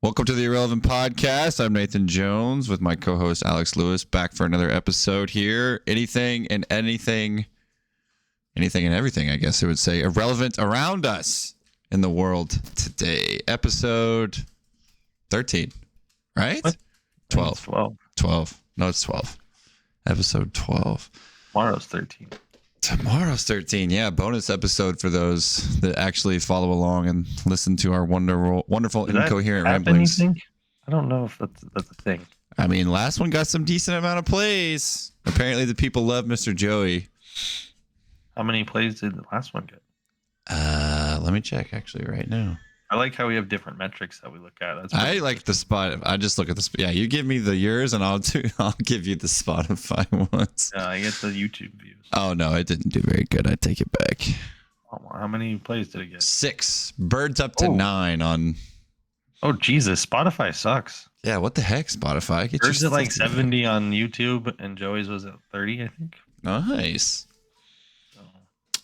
Welcome to the Irrelevant Podcast. I'm Nathan Jones with my co-host Alex Lewis, back for another episode here. Anything and everything, I guess I would say, irrelevant around us in the world today. Episode 13, right? What? 12. 12. 12. No, it's 12. Episode 12. Tomorrow's 13. Tomorrow's 13. Yeah, bonus episode for those that actually follow along and listen to our wonderful, incoherent ramblings. Anything? I don't know if that's a thing. I mean, last one got some decent amount of plays. Apparently, the people love Mr. Joey. How many plays did the last one get? Let me check actually right now. I like how we have different metrics that we look at. I like the spot. I just look at the. Yeah, you give me the yours, and I'll give you the Spotify ones. Yeah, I get the YouTube views. Oh no, it didn't do very good. I take it back. Oh, how many plays did it get? 6. Birds up to 9 on. Oh Jesus, Spotify sucks. Yeah, what the heck, Spotify? Get Birds at like 70 on YouTube, and Joey's was at 30, I think. Nice.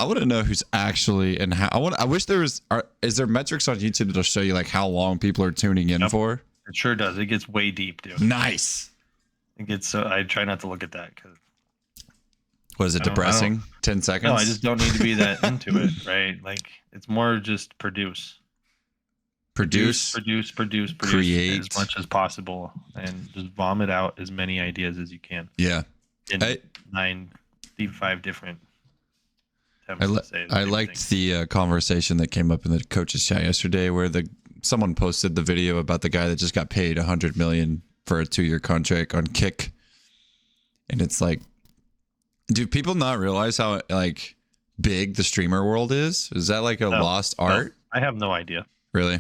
I want to know who's actually and how. I wish there was. Is there metrics on YouTube that'll show you like how long people are tuning in for? It sure does. It gets way deep, dude. Nice. It gets. I try not to look at that because. What is it? Depressing? 10 seconds? No, I just don't need to be that into it, right? Like it's more just produce, create create as much as possible, and just vomit out as many ideas as you can. Yeah. In 95 different. I liked the conversation that came up in the coaches chat yesterday where someone posted the video about the guy that just got paid $100 million for a 2-year contract on Kick. And it's like, do people not realize how like big the streamer world is? Is that like a lost art? No, I have no idea. Really?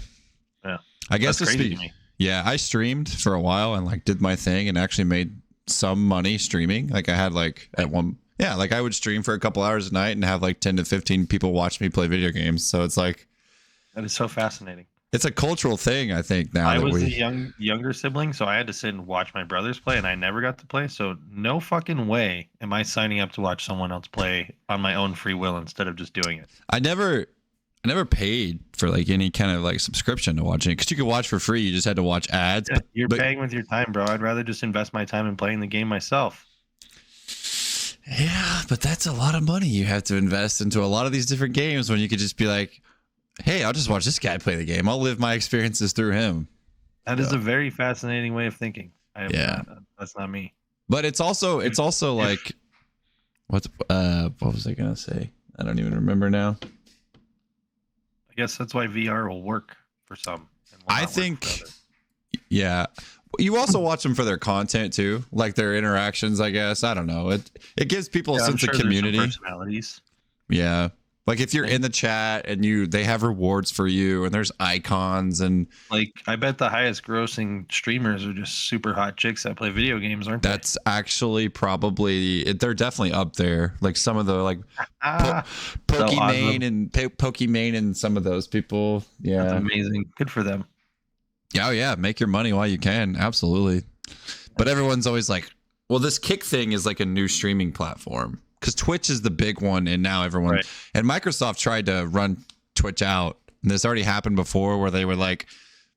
Yeah. I guess that's crazy to me. Yeah, I streamed for a while and like did my thing and actually made some money streaming. Like I had like at one. Yeah, like I would stream for a couple hours a night and have like 10 to 15 people watch me play video games. So it's like that is so fascinating. It's a cultural thing, I think. Now I was a younger sibling, so I had to sit and watch my brothers play, and I never got to play. So no fucking way am I signing up to watch someone else play on my own free will instead of just doing it. I never paid for like any kind of like subscription to watching it because you could watch for free. You just had to watch ads. Yeah, you're paying with your time, bro. I'd rather just invest my time in playing the game myself. Yeah, but that's a lot of money you have to invest into a lot of these different games when you could just be like, hey, I'll just watch this guy play the game. I'll live my experiences through him. That is a very fascinating way of thinking. That's not me. But it's also like, what was I going to say? I don't even remember now. I guess that's why VR will work for some. I think, yeah. You also watch them for their content too, like their interactions, I guess. I don't know. It gives people a sense of community. Personalities. Yeah. Like if you're in the chat and they have rewards for you and there's icons and like I bet the highest grossing streamers are just super hot chicks that play video games, aren't they? That's actually probably they're definitely up there. Like some of the like Pokimane and Pokimane and some of those people. Yeah. That's amazing. Good for them. Oh yeah, make your money while you can. Absolutely. But everyone's always like, well, this Kick thing is like a new streaming platform because Twitch is the big one. And now everyone and Microsoft tried to run Twitch out. And this already happened before where they were like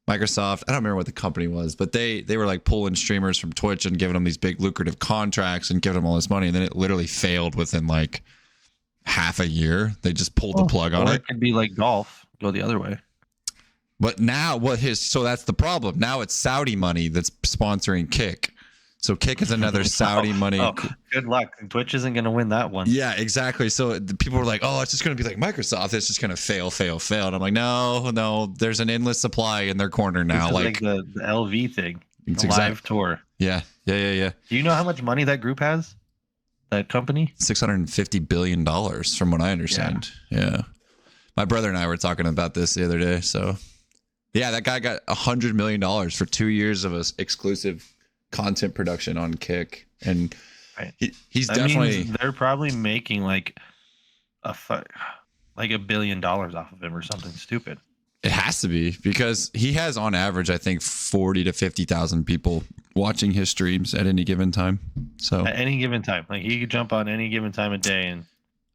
Microsoft. I don't remember what the company was, but they were like pulling streamers from Twitch and giving them these big lucrative contracts and giving them all this money. And then it literally failed within like half a year. They just pulled the plug on it. It could be like golf, go the other way. But now so that's the problem. Now it's Saudi money that's sponsoring Kick. So Kick is another Saudi money. Oh, good luck. Twitch isn't going to win that one. Yeah, exactly. So the people were like, oh, it's just going to be like Microsoft. It's just going to fail. And I'm like, no. There's an endless supply in their corner now. Like the LV thing. The live tour. Yeah. Do you know how much money that group has? That company? $650 billion from what I understand. Yeah. My brother and I were talking about this the other day. So... yeah, that guy got $100 million for 2 years of exclusive content production on Kick, and he's definitely. They're probably making like $1 billion off of him or something stupid. It has to be because he has on average, I think, 40 to 50,000 people watching his streams at any given time. So at any given time, like he could jump on any given time of day, and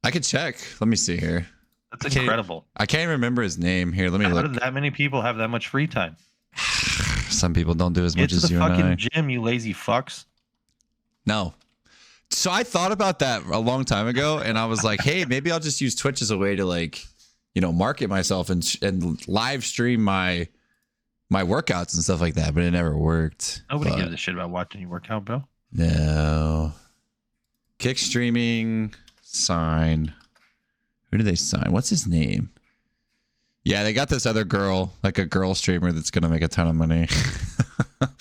I could check. Let me see here. That's incredible. I can't remember his name here. Let me look. How do that many people have that much free time? Some people don't do as much Get to as the you and I. fucking gym, you lazy fucks. No. So I thought about that a long time ago, and I was like, hey, maybe I'll just use Twitch as a way to like, market myself and live stream my workouts and stuff like that, but it never worked. Nobody gives a shit about watching you work out, bro. No. Kick streaming, sign. Who do they sign? What's his name? Yeah, they got this other girl, like a girl streamer that's going to make a ton of money.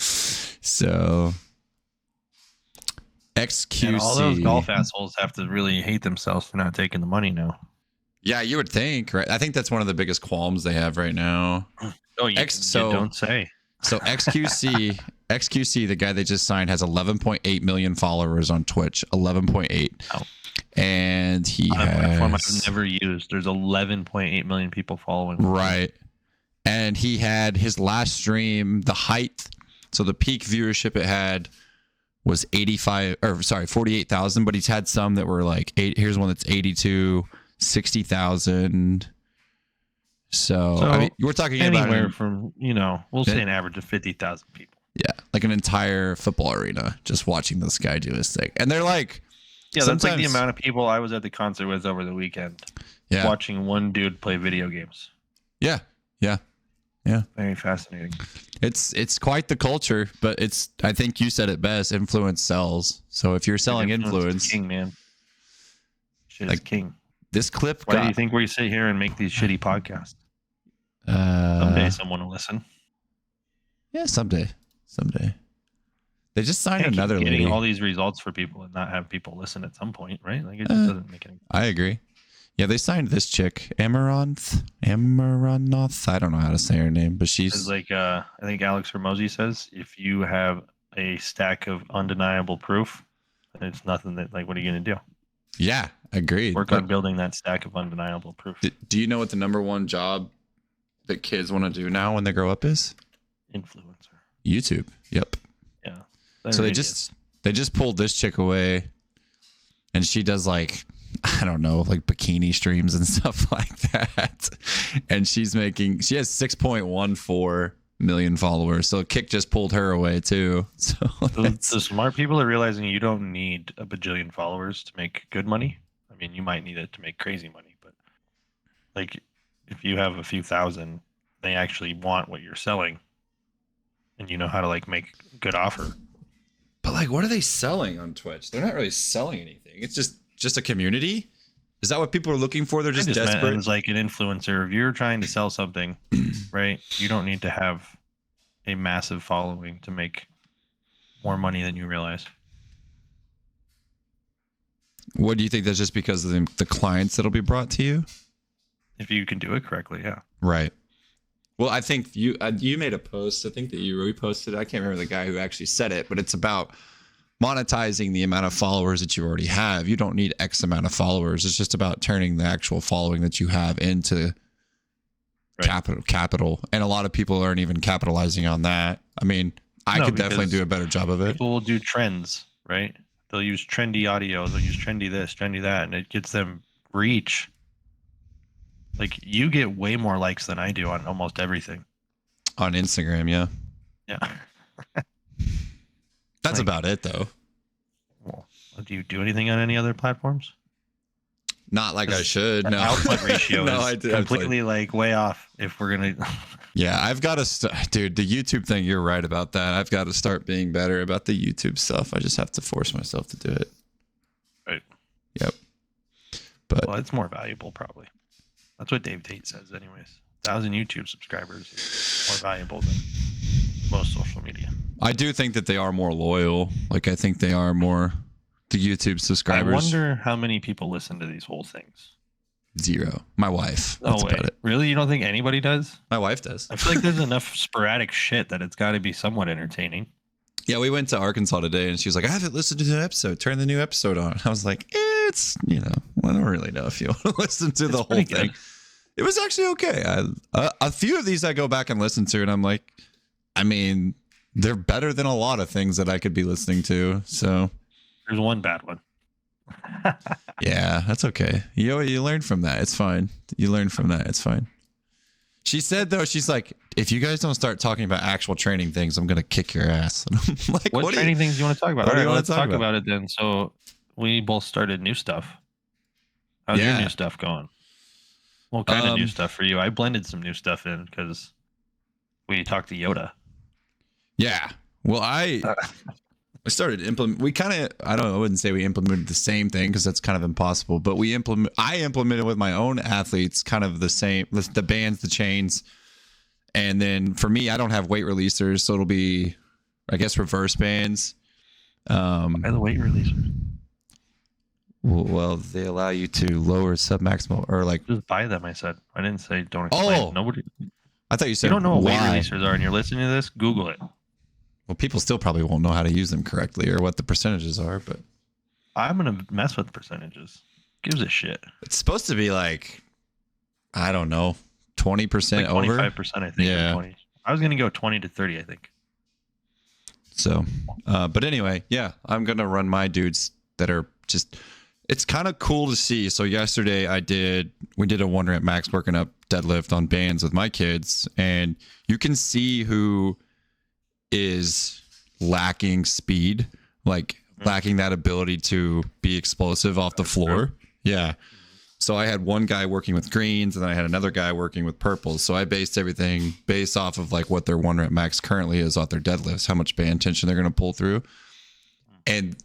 So, XQC. And all those golf assholes have to really hate themselves for not taking the money now. Yeah, you would think, right? I think that's one of the biggest qualms they have right now. Oh, you don't say. So XQC, the guy they just signed, has 11.8 million followers on Twitch. 11.8. Oh. And he has... a platform I've never used. There's 11.8 million people following. Right. And he had his last stream, the height, so the peak viewership it had was 48,000, but he's had some that were like, here's one that's 82, 60,000. So I mean, we're talking anywhere from, we'll say an average of 50,000 people. Yeah, like an entire football arena just watching this guy do his thing. And they're like, yeah, that's like the amount of people I was at the concert with over the weekend. Yeah. Watching one dude play video games. Yeah. Very fascinating. It's quite the culture, but I think you said it best, influence sells. So if you're selling influence, king, man. Shit is king. This clip Why do you think we sit here and make these shitty podcasts? Someday someone will listen. Yeah, someday. They just signed another lady. Getting all these results for people and not have people listen at some point, right? Like it just doesn't make any sense. I agree. Yeah, they signed this chick, Amaranth. I don't know how to say her name, but she's it's like I think Alex Hormozy says, if you have a stack of undeniable proof, then it's nothing that what are you gonna do? Yeah, agreed. Work on building that stack of undeniable proof. Do you know what the number one job that kids want to do now when they grow up is? Influencer. YouTube. Yep. Yeah. So they just pulled this chick away, and she does like bikini streams and stuff like that. And she has 6.14 million followers. So Kick just pulled her away too. So the smart people are realizing you don't need a bajillion followers to make good money. I mean, you might need it to make crazy money, but like if you have a few thousand, they actually want what you're selling, and you know how to make a good offer. But what are they selling on Twitch? They're not really selling anything. It's just a community. Is that what people are looking for? They're just desperate. It's like an influencer. If you're trying to sell something, right, you don't need to have a massive following to make more money than you realize. What do you think? That's just because of the clients that'll be brought to you? If you can do it correctly, yeah. Right. Well, I think you made a post. I think that you reposted. I can't remember the guy who actually said it, but it's about monetizing the amount of followers that you already have. You don't need X amount of followers. It's just about turning the actual following that you have into capital. And a lot of people aren't even capitalizing on that. I mean, I could definitely do a better job of it. People will do trends, right? They'll use trendy audio. They'll use trendy this, trendy that, and it gets them reach. You get way more likes than I do on almost everything. On Instagram, yeah. Yeah. That's about it, though. Well, do you do anything on any other platforms? Not like I should. No. Output ratio is completely way off. If we're gonna. Yeah, I've got to, dude. The YouTube thing, you're right about that. I've got to start being better about the YouTube stuff. I just have to force myself to do it. Right. Yep. But it's more valuable, probably. That's what Dave Tate says, anyways. 1,000 YouTube subscribers is more valuable than most social media. I do think that they are more loyal. I think they are more the YouTube subscribers. I wonder how many people listen to these whole things. 0. My wife. That's about it. Really? You don't think anybody does? My wife does. I feel like there's enough sporadic shit that it's got to be somewhat entertaining. Yeah, we went to Arkansas today, and she was like, I haven't listened to the episode. Turn the new episode on. I was like, it's, I don't really know if you want to listen to the whole thing. It was actually okay. A few of these I go back and listen to, and I'm like, I mean, they're better than a lot of things that I could be listening to. So there's one bad one. Yeah, that's okay. You learn from that. It's fine. You learn from that. It's fine. She said though, she's like, if you guys don't start talking about actual training things, I'm gonna kick your ass. And I'm like, what training things do you want to talk about? What All do you right, wanna let's talk about it then. So we both started new stuff. How's your new stuff going? What kind of new stuff for you? I blended some new stuff in because we talked to Yoda. Yeah. Well, I started implement. We kind of, I wouldn't say we implemented the same thing because that's kind of impossible. But I implemented with my own athletes kind of the same, the bands, the chains, and then for me, I don't have weight releasers, so it'll be, I guess, reverse bands. By the weight releasers. Well, they allow you to lower submaximal or like just buy them. I said I didn't say don't explain. Oh, Nobody. I thought you said you don't know what why. weight releasers are, and you're listening to this. Google it. Well, people still probably won't know how to use them correctly or what the percentages are, but I'm gonna mess with percentages. Gives a shit. It's supposed to be like, I don't know, 20% over. 25%, I think. Yeah. 20. I was gonna go 20 to 30, I think. So, but anyway, yeah, I'm gonna run my dudes that are just. It's kind of cool to see. So yesterday we did a 1 rep max working up deadlift on bands with my kids, and you can see who is lacking speed, like lacking that ability to be explosive off the floor. Yeah. So I had one guy working with greens and then I had another guy working with purples. So I based everything based off of like what their 1 rep max currently is off their deadlifts, how much band tension they're going to pull through. And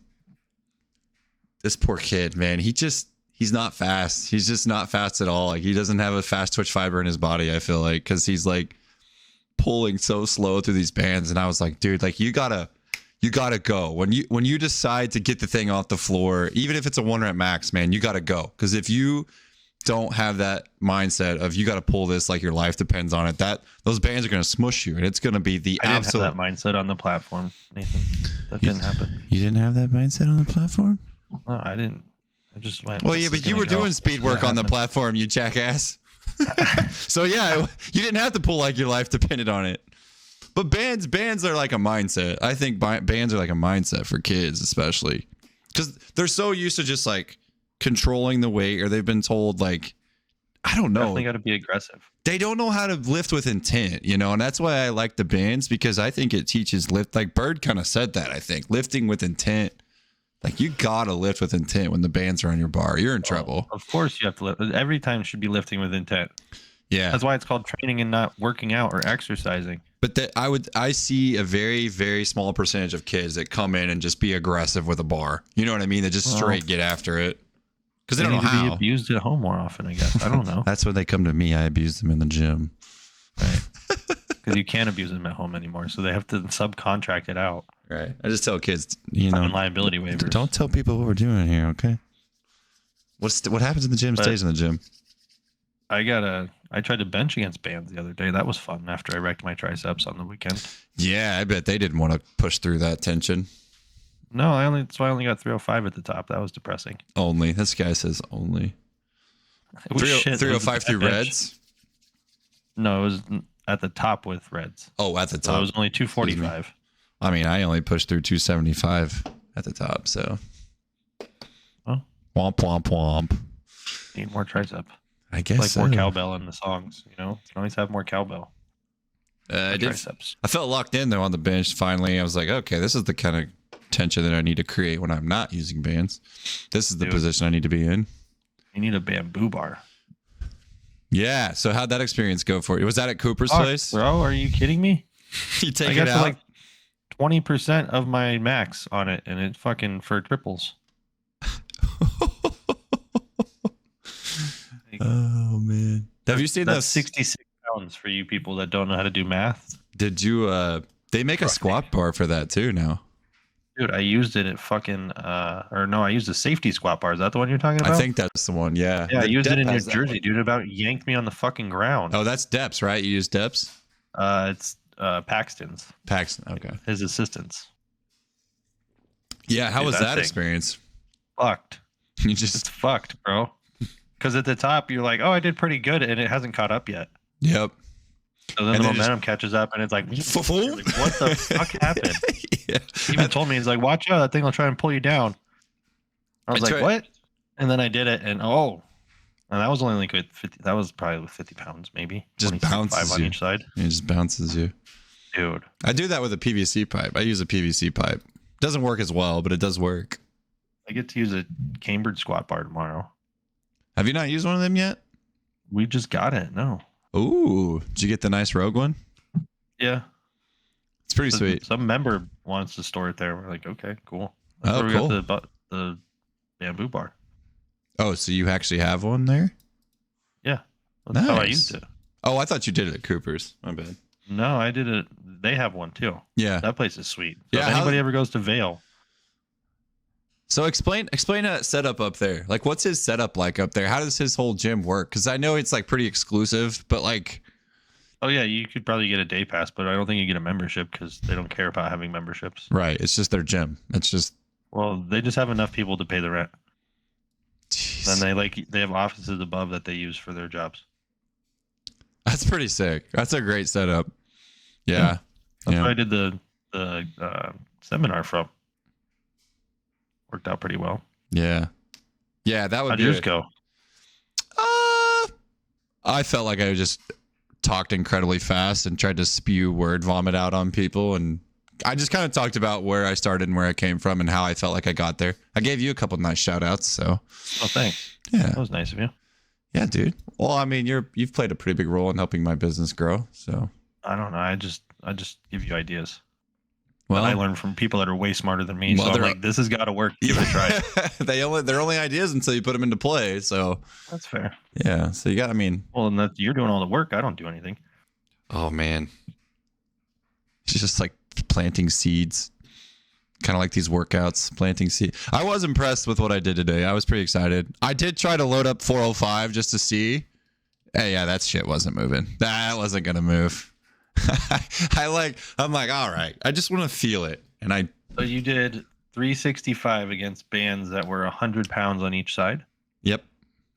this poor kid, man, he's not fast. He's just not fast at all. Like he doesn't have a fast twitch fiber in his body, I feel like, because he's like pulling so slow through these bands. And I was like, dude, like you gotta go. When you decide to get the thing off the floor, even if it's a 1 rep max, man, you gotta go. Because if you don't have that mindset of you gotta pull this like your life depends on it, those bands are gonna smush you, and it's gonna be the absolute. I didn't have that mindset on the platform, Nathan. That didn't happen. You didn't have that mindset on the platform? No, I didn't. I just went. Well, yeah, but you were doing speed work on the platform, you jackass. So yeah, you didn't have to pull like your life depended on it. But bands are like a mindset. I think bands are like a mindset for kids, especially because they're so used to just like controlling the weight, or they've been told like, I don't know. Definitely got to be aggressive. They don't know how to lift with intent, and that's why I like the bands, because I think it teaches lift. Like Bird kind of said that. I think lifting with intent. Like you gotta lift with intent when the bands are on your bar. You're in trouble. Of course you have to lift. Every time should be lifting with intent. Yeah. That's why it's called training and not working out or exercising. But I see a very, very small percentage of kids that come in and just be aggressive with a bar. You know what I mean? They just straight get after it. Because they don't know how. Be abused at home more often, I guess. I don't know. That's when they come to me. I abuse them in the gym. Right. Because you can't abuse them at home anymore. So they have to subcontract it out. Right. I just tell kids, liability waivers. Don't tell people what we're doing here, okay? What happens in the gym stays in the gym. I tried to bench against bands the other day. That was fun after I wrecked my triceps on the weekend. Yeah, I bet they didn't want to push through that tension. No, I only got 305 at the top. That was depressing. Only. This guy says only. It was 305 through reds? No, it was at the top with reds. Oh, at the top. So it was only 245. I mean, I only pushed through 275 at the top, so. Oh. Womp, womp, womp. Need more tricep. I guess like so. more cowbell in the songs, You can always have more cowbell. Triceps. I felt locked in, though, on the bench finally. I was like, okay, this is the kind of tension that I need to create when I'm not using bands. This is the position I need to be in. You need a bamboo bar. Yeah, so how'd that experience go for you? Was that at Cooper's place? Bro, are you kidding me? You take it out? Like 20% of my max on it, and it fucking for triples. Oh man, have you seen that's 66 pounds for you people that don't know how to do math? Did you? They make a squat bar for that too now. Dude, I used it at fucking I used a safety squat bar. Is that the one you're talking about? I think that's the one. Yeah. Yeah, I used it in New Jersey, dude. It about yanked me on the fucking ground. Oh, that's Deps, right? You use Deps? It's Paxton's. Paxton, okay. His assistants. Yeah, how was that experience? Fucked. It's fucked, bro. Because at the top, you're like, oh, I did pretty good, and it hasn't caught up yet. Yep. So then the momentum catches up, and it's like, what the fuck happened? Yeah. He even told me, he's like, watch out, that thing will try and pull you down. I was like, what? And then I did it, and And that was only like with 50. That was probably with 50 pounds, maybe. Just 25 bounces on you. each side. It just bounces you. Dude. I do that with a PVC pipe. I use a PVC pipe. Doesn't work as well, but it does work. I get to use a cambered squat bar tomorrow. Have you not used one of them yet? We just got it. No. Ooh, did you get the nice Rogue one? Yeah. It's pretty sweet. Some member wants to store it there. We're like, okay, cool. That's Oh, where cool. we got the bamboo bar. Oh, so you actually have one there? Yeah. That's how I used it. Oh, I thought you did it at Cooper's. My bad. No, I did it. They have one too. Yeah. That place is sweet. So Yeah, if anybody ever goes to Vail. So explain a setup up there. Like, what's his setup like up there? How does his whole gym work? Because I know it's like pretty exclusive, but like, Oh yeah, you could probably get a day pass, but I don't think you get a membership because they don't care about having memberships. right? It's just their gym. It's just. Well, they just have enough people to pay the rent. Jeez. Then they have offices above that they use for their jobs. That's pretty sick. That's a great setup. Yeah. That's Yeah. where I did the seminar from. Worked out pretty well. Yeah. Yeah, that would How'd be yours it. go? I felt like I just talked incredibly fast and tried to spew word vomit out on people, and I just kind of talked about where I started and where I came from and how I felt like I got there. I gave you a couple nice shout outs, so Oh, thanks. yeah. That was nice of you. Yeah, dude. Well, I mean, you've played a pretty big role in helping my business grow, so I don't know. I just give you ideas. well, I learned from people that are way smarter than me. Well, So I'm they're- like, this has got to work. Give it a try. they're only ideas until you put them into play. So That's fair. yeah, so you got. I mean, Well, and that you're doing all the work. I don't do anything. oh man, it's just like planting seeds. Kind of like these workouts, planting seed. I was impressed with what I did today. I was pretty excited. I did try to load up 405 just to see. Hey, yeah, that shit wasn't moving. That wasn't gonna move. I'm like, all right. I just want to feel it, and I. So you did 365 against bands that were 100 pounds on each side. Yep.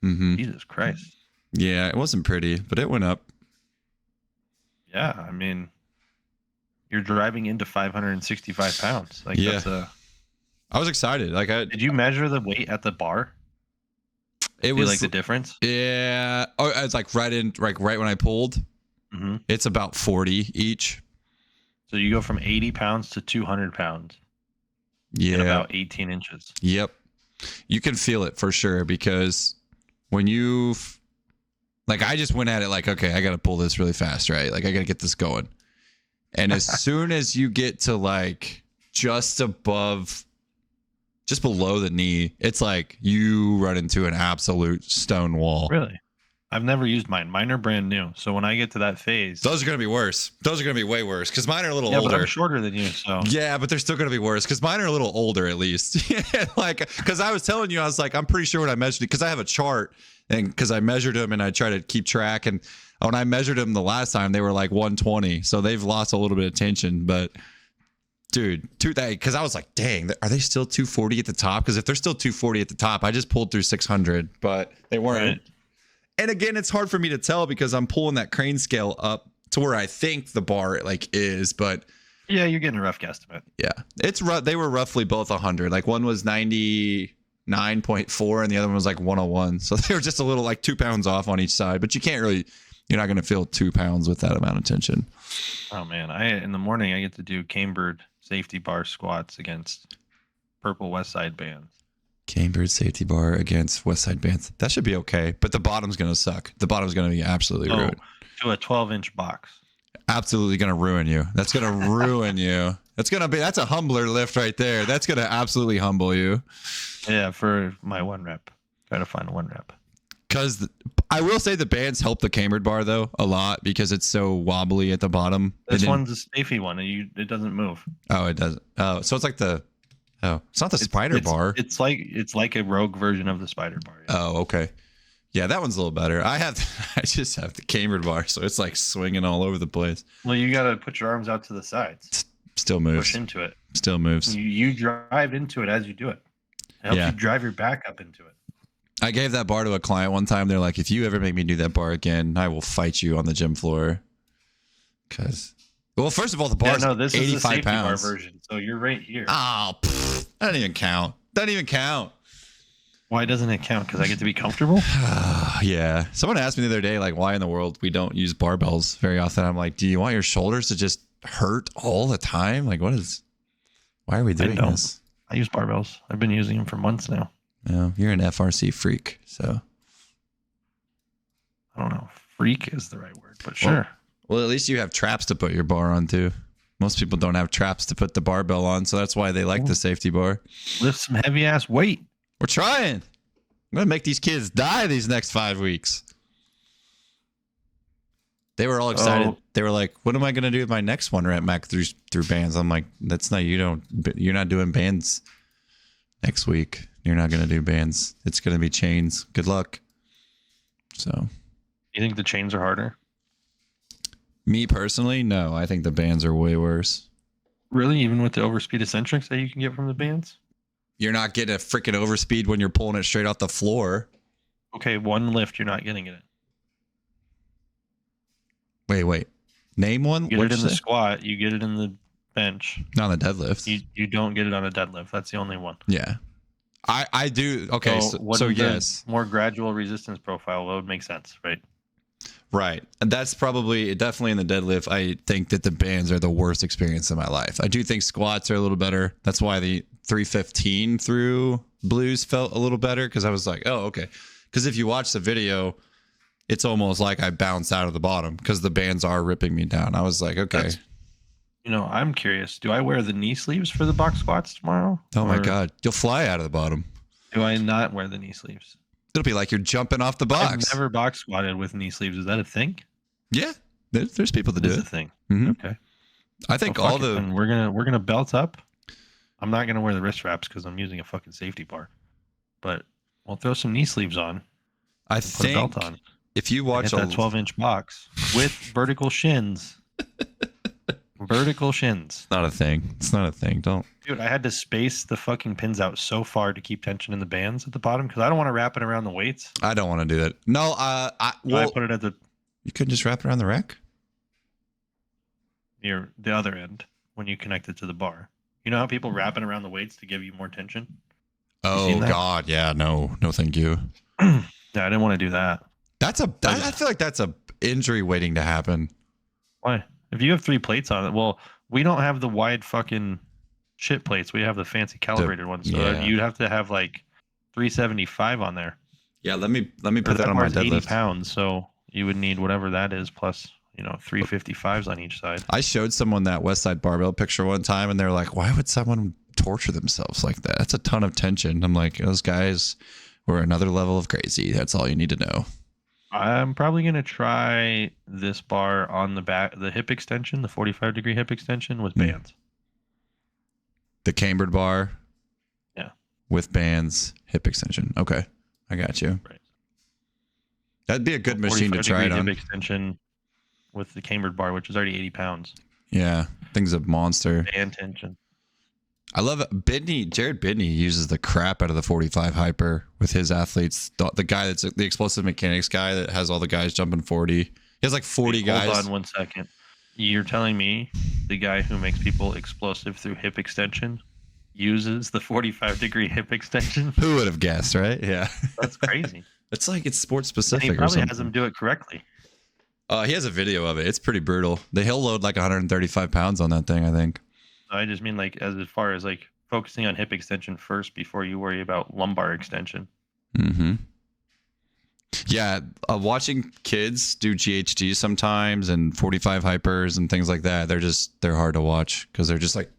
Mm-hmm. Jesus Christ. Yeah, it wasn't pretty, but it went up. Yeah, I mean, you're driving into 565 pounds. Like, Yeah. that's I was excited. Like Did you measure the weight at the bar? it Do you was like the difference? yeah. Oh, it's like right when I pulled. Mm-hmm. It's about 40 each. So you go from 80 pounds to 200 pounds Yeah. in about 18 inches. Yep. You can feel it for sure because when you like I just went at it like, okay, I got to pull this really fast, right? Like I got to get this going. And as soon as you get to like just below the knee, it's like you run into an absolute stone wall. Really? I've never used mine. Mine are brand new. So when I get to that phase, Those are going to be worse. Those are going to be way worse because mine are a little yeah, older. but I'm shorter than you. So Yeah, but they're still going to be worse because mine are a little older at least. Like, because I was telling you, I was like, I'm pretty sure when I measured it, because I have a chart and because I measured them and I try to keep track. And when I measured them the last time, they were like 120. So they've lost a little bit of tension. But dude, because I was like, dang, are they still 240 at the top? Because if they're still 240 at the top, I just pulled through 600, but they weren't. Right. And again, it's hard for me to tell because I'm pulling that crane scale up to where I think the bar like is, but yeah, you're getting a rough guesstimate. yeah, it's rough. They were roughly both 100. Like one was 99.4 and the other one was like 101. So they were just a little like 2 pounds off on each side, but you're not going to feel 2 pounds with that amount of tension. Oh man, in the morning I get to do cambered safety bar squats against Purple West Side bands. Cambered safety bar against West Side bands. That should be okay, but the bottom's going to suck. The bottom's going to be absolutely ruined. To a 12-inch box. Absolutely going to ruin you. That's going to ruin you. That's a humbler lift right there. That's going to absolutely humble you. Yeah, for my 1 rep. Try to find a 1 rep. Because I will say the bands help the cambered bar though a lot because it's so wobbly at the bottom. This one's a Stafey one. It doesn't move. Oh, it doesn't. Oh, so it's like it's not the spider bar. It's like a rogue version of the spider bar. Yeah. Oh, okay. Yeah, that one's a little better. I just have the cambered bar, so it's like swinging all over the place. Well, you got to put your arms out to the sides. Still moves. Push into it. Still moves. You drive into it as you do it. It helps you drive your back up into it. I gave that bar to a client one time. They're like, if you ever make me do that bar again, I will fight you on the gym floor. Well, first of all, the bar this 85 is the safety pounds. bar version. So you're right here. Oh, that doesn't even count. Doesn't even count. Why doesn't it count? Because I get to be comfortable? Yeah. Someone asked me the other day, like, why in the world we don't use barbells very often. I'm like, do you want your shoulders to just hurt all the time? Like, why are we doing this? I use barbells. I've been using them for months now. No, you're an FRC freak, so. I don't know. Freak is the right word, but sure. Well, at least you have traps to put your bar on too. Most people don't have traps to put the barbell on, so that's why they like the safety bar. Lift some heavy ass weight. We're trying. I'm gonna make these kids die these next 5 weeks. They were all excited. They were like, "What am I gonna do with my next one rep max through bands?" I'm like, "That's not you're not doing bands next week. You're not gonna do bands. It's gonna be chains. Good luck." So, you think the chains are harder? Me personally, no. I think the bands are way worse. Really, even with the overspeed eccentrics that you can get from the bands? You're not getting a freaking overspeed when you're pulling it straight off the floor. Okay, one lift, you're not getting it. Wait. Name one. You get it in the squat. You get it in the bench. Not on the deadlift. You don't get it on a deadlift. That's the only one. Yeah. I do. Okay. So yes. More gradual resistance profile would make sense, right? Right. And that's definitely in the deadlift. I think that the bands are the worst experience of my life. I do think squats are a little better. That's why the 315 through blues felt a little better, because I was like, oh, okay. Because if you watch the video, it's almost like I bounce out of the bottom because the bands are ripping me down. I was like, okay. I'm curious. Do I wear the knee sleeves for the box squats tomorrow? Oh my God. You'll fly out of the bottom. Do I not wear the knee sleeves? It'll be like you're jumping off the box. I've never box squatted with knee sleeves. Is that a thing? Yeah, there's people that do it. It's a thing. Mm-hmm. Okay. I think and we're gonna belt up. I'm not gonna wear the wrist wraps because I'm using a fucking safety bar, but we'll throw some knee sleeves on. I think put a belt on. If you watch that 12-inch box with vertical shins. Vertical shins. Not a thing. It's not a thing. Don't. Dude, I had to space the fucking pins out so far to keep tension in the bands at the bottom because I don't want to wrap it around the weights. I don't want to do that. No, I put it at the. You couldn't just wrap it around the rack? Near the other end when you connect it to the bar. You know how people wrap it around the weights to give you more tension? Oh God, yeah, no, thank you. Yeah, I didn't want to do that. I feel like that's a injury waiting to happen. Why? If you have 3 plates on it, well, we don't have the wide fucking shit plates. We have the fancy calibrated ones. So you'd have to have like 375 on there. Yeah, let me put that on my deadlift. 80 pounds, so you would need whatever that is plus 355s on each side. I showed someone that West Side barbell picture one time, and they're like, "Why would someone torture themselves like that? That's a ton of tension." I'm like, those guys were another level of crazy. That's all you need to know. I'm probably going to try this bar on the back, the hip extension, the 45-degree hip extension with bands. The cambered bar? Yeah. With bands, hip extension. Okay. I got you. Right. That'd be a good machine to try it on. Hip extension with the cambered bar, which is already 80 pounds. Yeah. Thing's a monster. Band tension. I love it. Jared Bidney uses the crap out of the 45 hyper with his athletes. The guy that's the explosive mechanics guy that has all the guys jumping 40. He has like 40 guys. Hold on 1 second. You're telling me the guy who makes people explosive through hip extension uses the 45-degree hip extension? Who would have guessed, right? Yeah. That's crazy. It's like it's sports specific. And he probably or something. has them do it correctly. He has a video of it. It's pretty brutal. He'll load like 135 pounds on that thing, I think. I just mean like as far as like focusing on hip extension first before you worry about lumbar extension. Mm-hmm. Yeah, watching kids do GHD sometimes and 45 hypers and things like that, they're hard to watch because they're just like...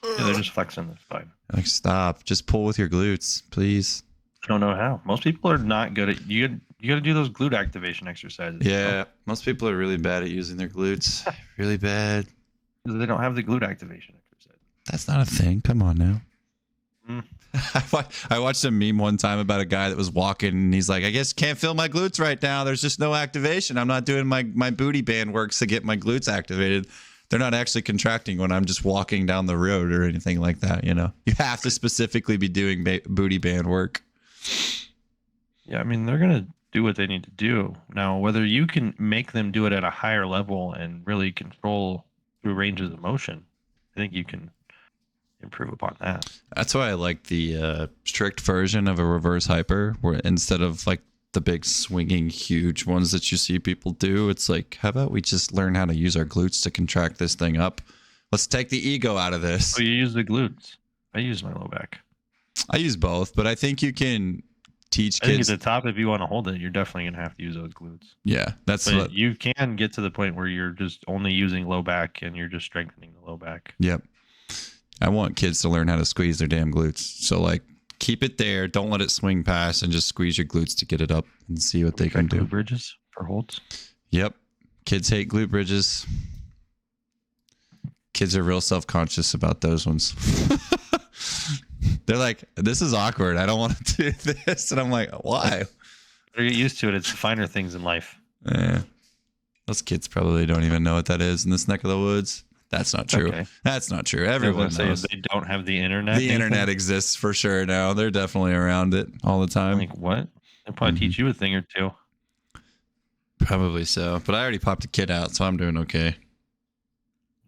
Yeah, they're just flexing the spine. Like, stop. Just pull with your glutes, please. I don't know how. Most people are not good at... You got to do those glute activation exercises. Yeah, most people are really bad at using their glutes. Really bad. They don't have the glute activation exercise. That's not a thing. Come on now. I watched a meme one time about a guy that was walking and he's like, I guess can't feel my glutes right now. There's just no activation. I'm not doing my booty band works to get my glutes activated. They're not actually contracting when I'm just walking down the road or anything like that. You have to specifically be doing booty band work. Yeah, I mean, they're going to do what they need to do. Now, whether you can make them do it at a higher level and really control through ranges of motion, I think you can improve upon that. That's why I like the strict version of a reverse hyper, where instead of like the big swinging huge ones that you see people do, it's like, how about we just learn how to use our glutes to contract this thing up? Let's take the ego out of this. Oh, you use the glutes. I use my low back. I use both, but I think you can teach I think at kids. the top, if you want to hold it, you're definitely gonna have to use those glutes. Yeah, that's But what. you can get to the point where you're just only using low back and you're just strengthening the low back. Yep. I want kids to learn how to squeeze their damn glutes. So like, keep it there. Don't let it swing past, and just squeeze your glutes to get it up and see what they can do. Glute bridges for holds. Yep. Kids hate glute bridges. Kids are real self-conscious about those ones. They're like, this is awkward. I don't want to do this. And I'm like, why? Better get used to it. It's the finer things in life. Yeah. Those kids probably don't even know what that is in this neck of the woods. That's not true. Okay. That's not true. Everyone knows. They don't have the internet. The internet exists for sure now. They're definitely around it all the time. Like what? They'll probably teach you a thing or two. Probably so. But I already popped a kid out, so I'm doing okay.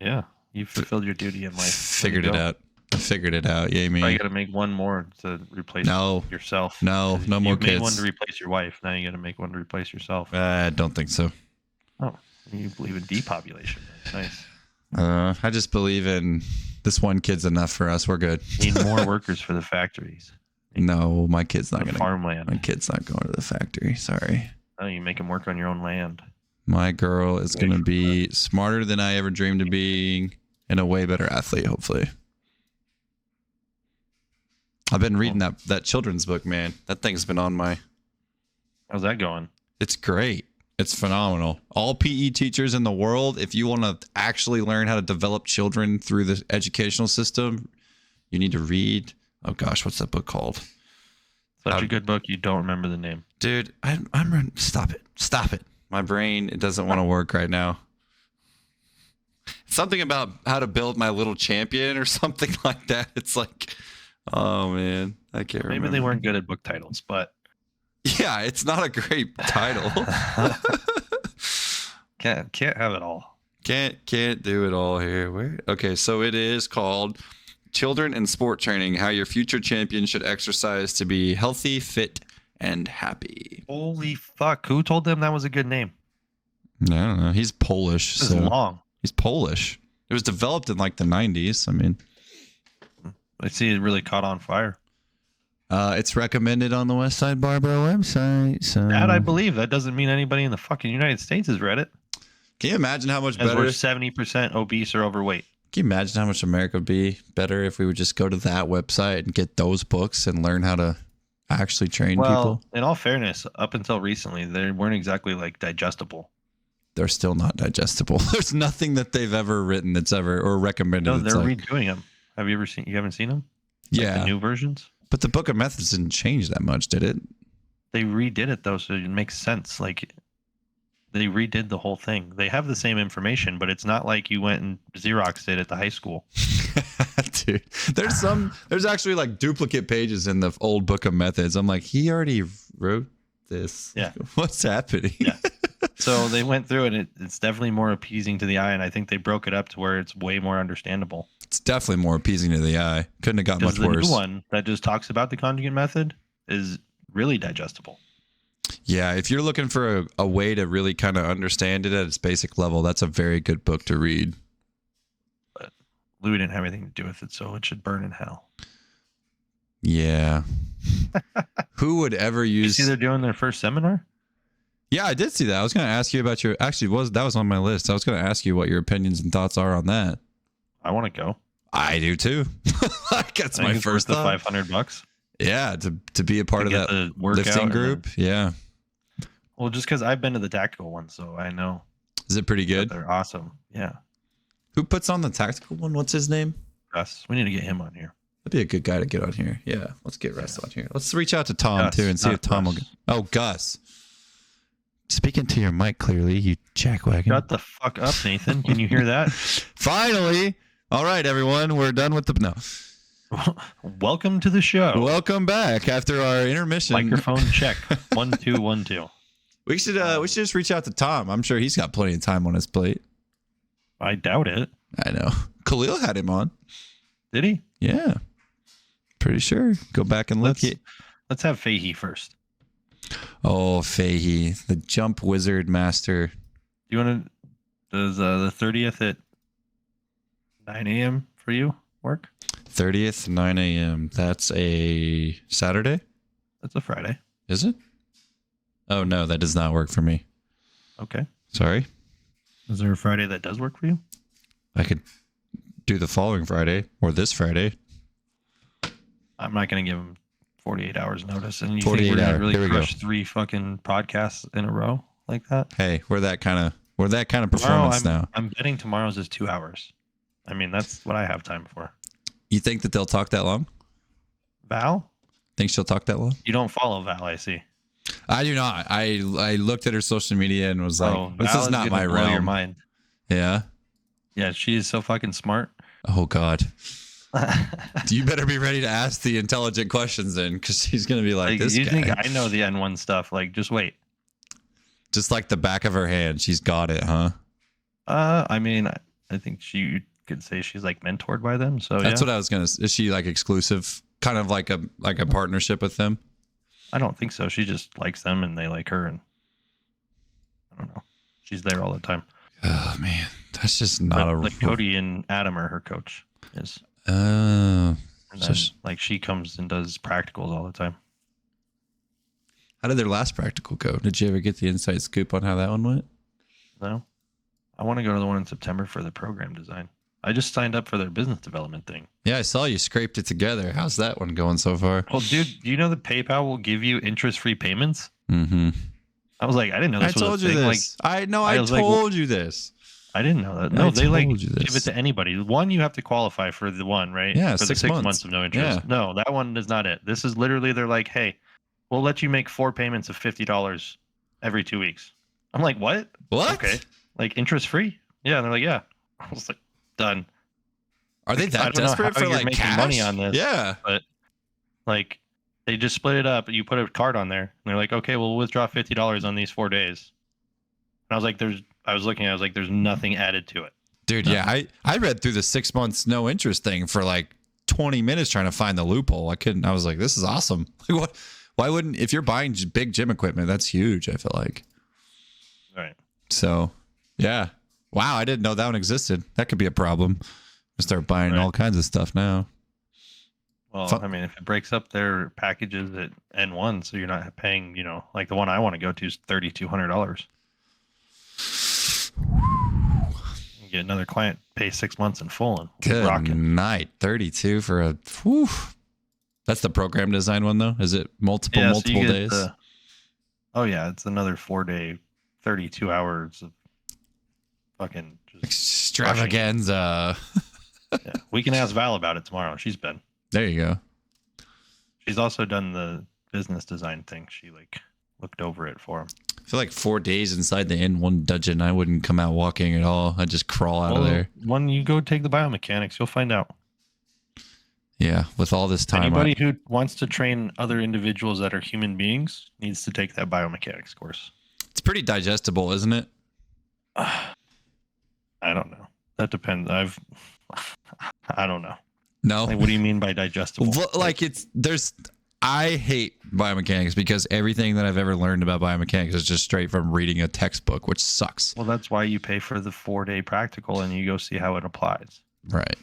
Yeah. You fulfilled your duty in life. Figured it out. Figured it out. Yay me. You got to make one more to replace yourself. No more you kids. made one to replace your wife. Now you got to make one to replace yourself. I don't think so. Oh, you believe in depopulation. That's nice. I just believe in this one kid's enough for us. We're good. Need more workers for the factories. No, my kid's not going to. Farmland. My kid's not going to the factory. Sorry. Oh, you make them work on your own land. My girl is going to be smarter than I ever dreamed of being and a way better athlete, hopefully. I've been reading that children's book, man. That thing's been on my... How's that going? It's great. It's phenomenal. All PE teachers in the world, if you want to actually learn how to develop children through the educational system, you need to read... Oh, gosh, what's that book called? Such a good book, you don't remember the name. Dude, stop it. Stop it. My brain, it doesn't want to work right now. Something about how to build my little champion or something like that. It's like, oh man, I can't remember. Maybe they weren't good at book titles, but yeah, it's not a great title. Can't have it all. Can't do it all here. Okay, so it is called Children in Sport Training: How Your Future Champion Should Exercise to Be Healthy, Fit, and Happy. Holy fuck! Who told them that was a good name? I don't know. He's Polish. This is long. He's Polish. It was developed in like the 90s. I mean, I see it really caught on fire. It's recommended on the West Side Barbara website. So That I believe. That doesn't mean anybody in the fucking United States has read it. Can you imagine how much As better? we're 70% obese or overweight. Can you imagine how much America would be better if we would just go to that website and get those books and learn how to actually train people? In all fairness, up until recently, they weren't exactly like digestible. They're still not digestible. There's nothing that they've ever written that's ever or recommended. No, they're redoing them. Have you ever seen? You haven't seen them? Yeah, the new versions. But the Book of Methods didn't change that much, did it? They redid it though, so it makes sense. Like they redid the whole thing. They have the same information, but it's not like you went and Xeroxed it at the high school. Dude, there's actually like duplicate pages in the old Book of Methods. I'm like, he already wrote this. Yeah. What's happening? Yeah. So they went through it. It's definitely more appeasing to the eye, and I think they broke it up to where it's way more understandable. It's definitely more appeasing to the eye. Couldn't have got much worse. The new one that just talks about the conjugate method is really digestible. Yeah, if you're looking for a way to really kind of understand it at its basic level, that's a very good book to read. But Louis didn't have anything to do with it, so it should burn in hell. Yeah. Who would ever use... You see they're doing their first seminar? Yeah, I did see that. I was going to ask you about your... Actually, that was on my list. I was going to ask you what your opinions and thoughts are on that. I want to go. I do too. That's my first thought. $500. Yeah, to be a part of that lifting group. Yeah. Well, just because I've been to the tactical one, so I know. Is it pretty good? They're awesome. Yeah. Who puts on the tactical one? What's his name? Gus. We need to get him on here. That'd be a good guy to get on here. Yeah, let's get Russ on here. Let's reach out to Tom too and see if Tom will get... Oh, Gus. Speaking to your mic clearly, you jackwagon. Shut the fuck up, Nathan. Can you hear that? Finally. All right, everyone. We're done with the... No. Welcome to the show. Welcome back after our intermission. Microphone check. 1 2 1 2. We should just reach out to Tom. I'm sure he's got plenty of time on his plate. I doubt it. I know. Khalil had him on. Did he? Yeah. Pretty sure. Go back and look. Let's have Fahey first. Oh, Fahey, the jump wizard master. You want to? Does the 30th at 9 a.m. for you work? 30th, 9 a.m. That's a Saturday? That's a Friday. Is it? Oh, no, that does not work for me. Okay. Sorry. Is there a Friday that does work for you? I could do the following Friday or this Friday. I'm not going to give him 48 hours notice. And you 48 think we're going hours. to Here really we crush 3 fucking podcasts in a row like that? Hey, we're that kind of performance now. I'm betting tomorrow's is 2 hours. I mean, that's what I have time for. You think that they'll talk that long? Val? Think she'll talk that long? You don't follow Val, I see. I do not. I looked at her social media and was like, this Val is not gonna my blow realm. your mind. Yeah. Yeah, she is so fucking smart. Oh, God. You better be ready to ask the intelligent questions then, because she's going to be like this you guy. think I know the N1 stuff? Like, just wait. Just like the back of her hand. She's got it, huh? I mean, I think she could say she's like mentored by them. So That's what I was going to. Is she like exclusive, kind of like a partnership with them? I don't think so. She just likes them and they like her. And I don't know. She's there all the time. Oh, man. That's just not like Cody and Adam are her coach. Is. Oh. And then, like, she comes and does practicals all the time. How did their last practical go? Did you ever get the inside scoop on how that one went? No. I want to go to the one in September for the program design. I just signed up for their business development thing. Yeah, I saw you scraped it together. How's that one going so far? Well, dude, do you know that PayPal will give you interest-free payments? Mm-hmm. I was like, I didn't know this was told a thing. You this. Like, I told you this. I didn't know that. No, they like give it to anybody. One, you have to qualify for the one, right? Yeah, for 6 the 6 months. months of no interest. Yeah. No, that one is not it. This is literally they're like, hey, we'll let you make 4 payments of $50 every 2 weeks. I'm like, what? What? Okay, like interest free? Yeah, and they're like, yeah. I was like, done. Are they that desperate for like making cash? money on this? Yeah, but like they just split it up. You put a card on there, and they're like, okay, we'll withdraw $50 on these 4 days. And I was like, there's nothing added to it. dude. Nothing. Yeah, I read through the 6 months no interest thing for like 20 minutes trying to find the loophole. I was like, this is awesome. Like, what? Why wouldn't, if you're buying big gym equipment, that's huge. I feel like. Right. So, yeah. Wow, I didn't know that one existed. That could be a problem. I start buying all kinds of stuff now. Well, I mean, if it breaks up their packages at N1, so you're not paying, like the one I want to go to is $3,200. You get another client, pay 6 months in full, and Good rocking. night. 32 for a. Whew. That's the program design one, though. Is it multiple days? It's another 4-day, 32 hours of fucking just extravaganza. Yeah, we can ask Val about it tomorrow. She's been. There you go. She's also done the business design thing. She looked over it for him. I feel like 4 days inside the N1 dungeon, I wouldn't come out walking at all. I'd just crawl out of there. When you go take the biomechanics, you'll find out. Yeah, with all this time. Anybody who wants to train other individuals that are human beings needs to take that biomechanics course. It's pretty digestible, isn't it? I don't know. That depends. I don't know. No. Like, what do you mean by digestible? Like I hate biomechanics because everything that I've ever learned about biomechanics is just straight from reading a textbook, which sucks. Well, that's why you pay for the 4-day practical and you go see how it applies. Right.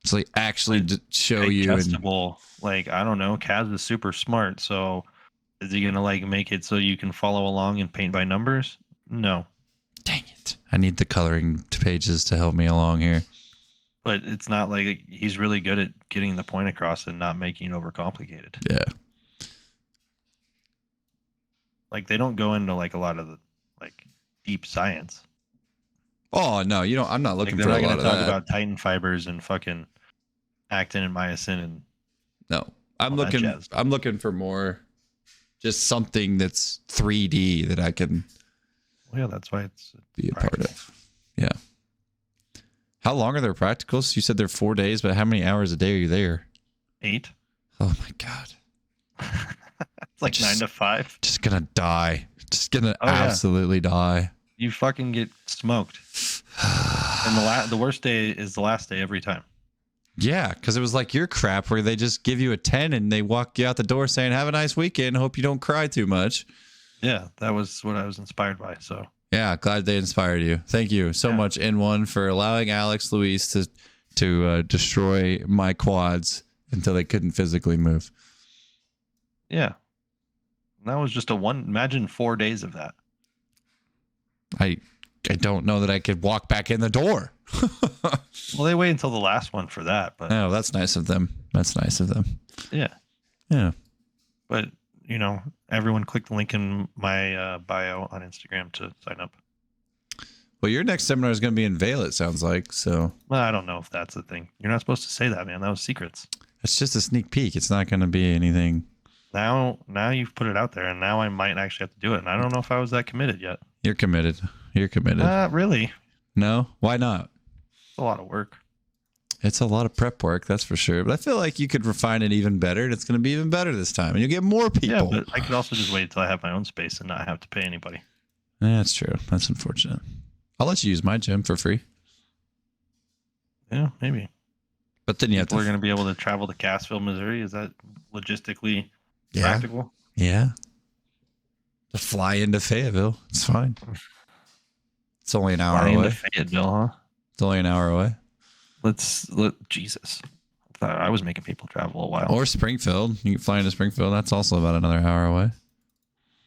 So they actually show you. Digestible. Like, I don't know. Kaz is super smart. So is he going to like make it so you can follow along and paint by numbers? No. Dang it. I need the coloring pages to help me along here. But it's not like he's really good at getting the point across and not making it overcomplicated. Yeah. Like, they don't go into like a lot of the like deep science. Oh no, I'm not looking for a lot of that. They're not going to talk about titan fibers and fucking actin and myosin and no. I'm looking for more, just something that's 3D that I can. Well, yeah, that's why it's be a part of. Yeah. How long are their practicals? You said they're 4 days, but how many hours a day are you there? 8. Oh my God. It's like 9 to 5. Just gonna die. Just gonna absolutely die. You fucking get smoked. And the worst day is the last day every time. Yeah, because it was like your crap where they just give you a 10 and they walk you out the door saying, have a nice weekend. Hope you don't cry too much. Yeah, that was what I was inspired by. So yeah, glad they inspired you. Thank you so much, N1, for allowing Alex Luis to destroy my quads until they couldn't physically move. Yeah. And that was just imagine 4 days of that. I don't know that I could walk back in the door. Well, they wait until the last one for that, but oh, that's nice of them. That's nice of them. Yeah. Yeah. But, everyone click the link in my bio on Instagram to sign up. Well, your next seminar is going to be in Vail, it sounds like. So, well, I don't know if that's the thing. You're not supposed to say that, man. That was secrets. It's just a sneak peek. It's not going to be anything. Now you've put it out there, and now I might actually have to do it. And I don't know if I was that committed yet. You're committed. You're committed. Not really. No? Why not? It's a lot of work. It's a lot of prep work, that's for sure. But I feel like you could refine it even better, and it's going to be even better this time. And you'll get more people. Yeah, but I could also just wait until I have my own space and not have to pay anybody. Yeah, that's true. That's unfortunate. I'll let you use my gym for free. Yeah, maybe. But then We're going to be able to travel to Cassville, Missouri. Is that logistically practical? Yeah. To fly into Fayetteville. It's fine. It's only an hour away. Into Fayetteville, huh? It's only an hour away. Jesus. I thought I was making people travel a while. Or Springfield. You can fly into Springfield. That's also about another hour away.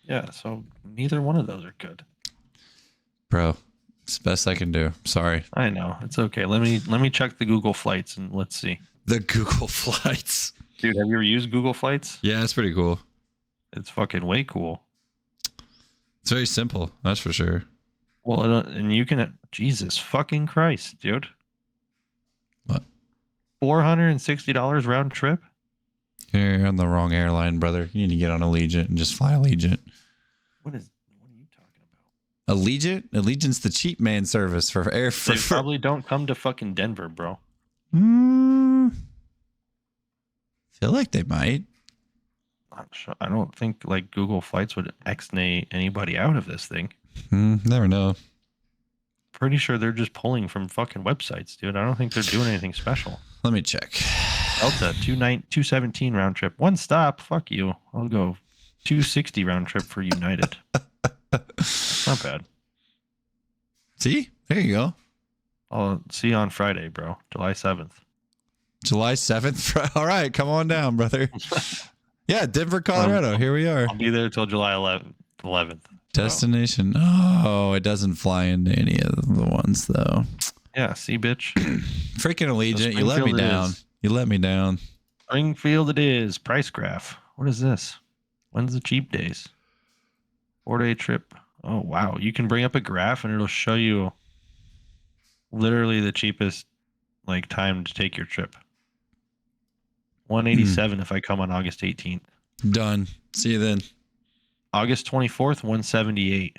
Yeah, so neither one of those are good. Bro, it's the best I can do. Sorry. I know. It's okay. Let me check the Google Flights and let's see. The Google Flights. Dude, have you ever used Google Flights? Yeah, it's pretty cool. It's fucking way cool. It's very simple. That's for sure. Well, and you can... Jesus fucking Christ, dude. What? $460 round trip? You're on the wrong airline, brother. You need to get on Allegiant and just fly Allegiant. What are you talking about? Allegiant? Allegiant's the cheap man service for air. They probably don't come to fucking Denver, bro. Feel like they might. Not sure. I don't think like Google Flights would ex-nay anybody out of this thing. Never know. Pretty sure they're just pulling from fucking websites, dude. I don't think they're doing anything special. Let me check. Delta 217 round trip. One stop. Fuck you. I'll go 260 round trip for United. Not bad. See? There you go. I'll see you on Friday, bro. July 7th. July 7th? All right. Come on down, brother. Yeah, Denver, Colorado. Here we are. I'll be there till July 11th. Destination. Oh, it doesn't fly into any of the ones, though. Yeah, see, bitch. Freaking Allegiant. You let me down. You let me down. Springfield it is. Price graph. What is this? When's the cheap days? 4-day trip. Oh, wow. You can bring up a graph and it'll show you literally the cheapest time to take your trip. 187 if I come on August 18th. Done. See you then. August 24th, 178.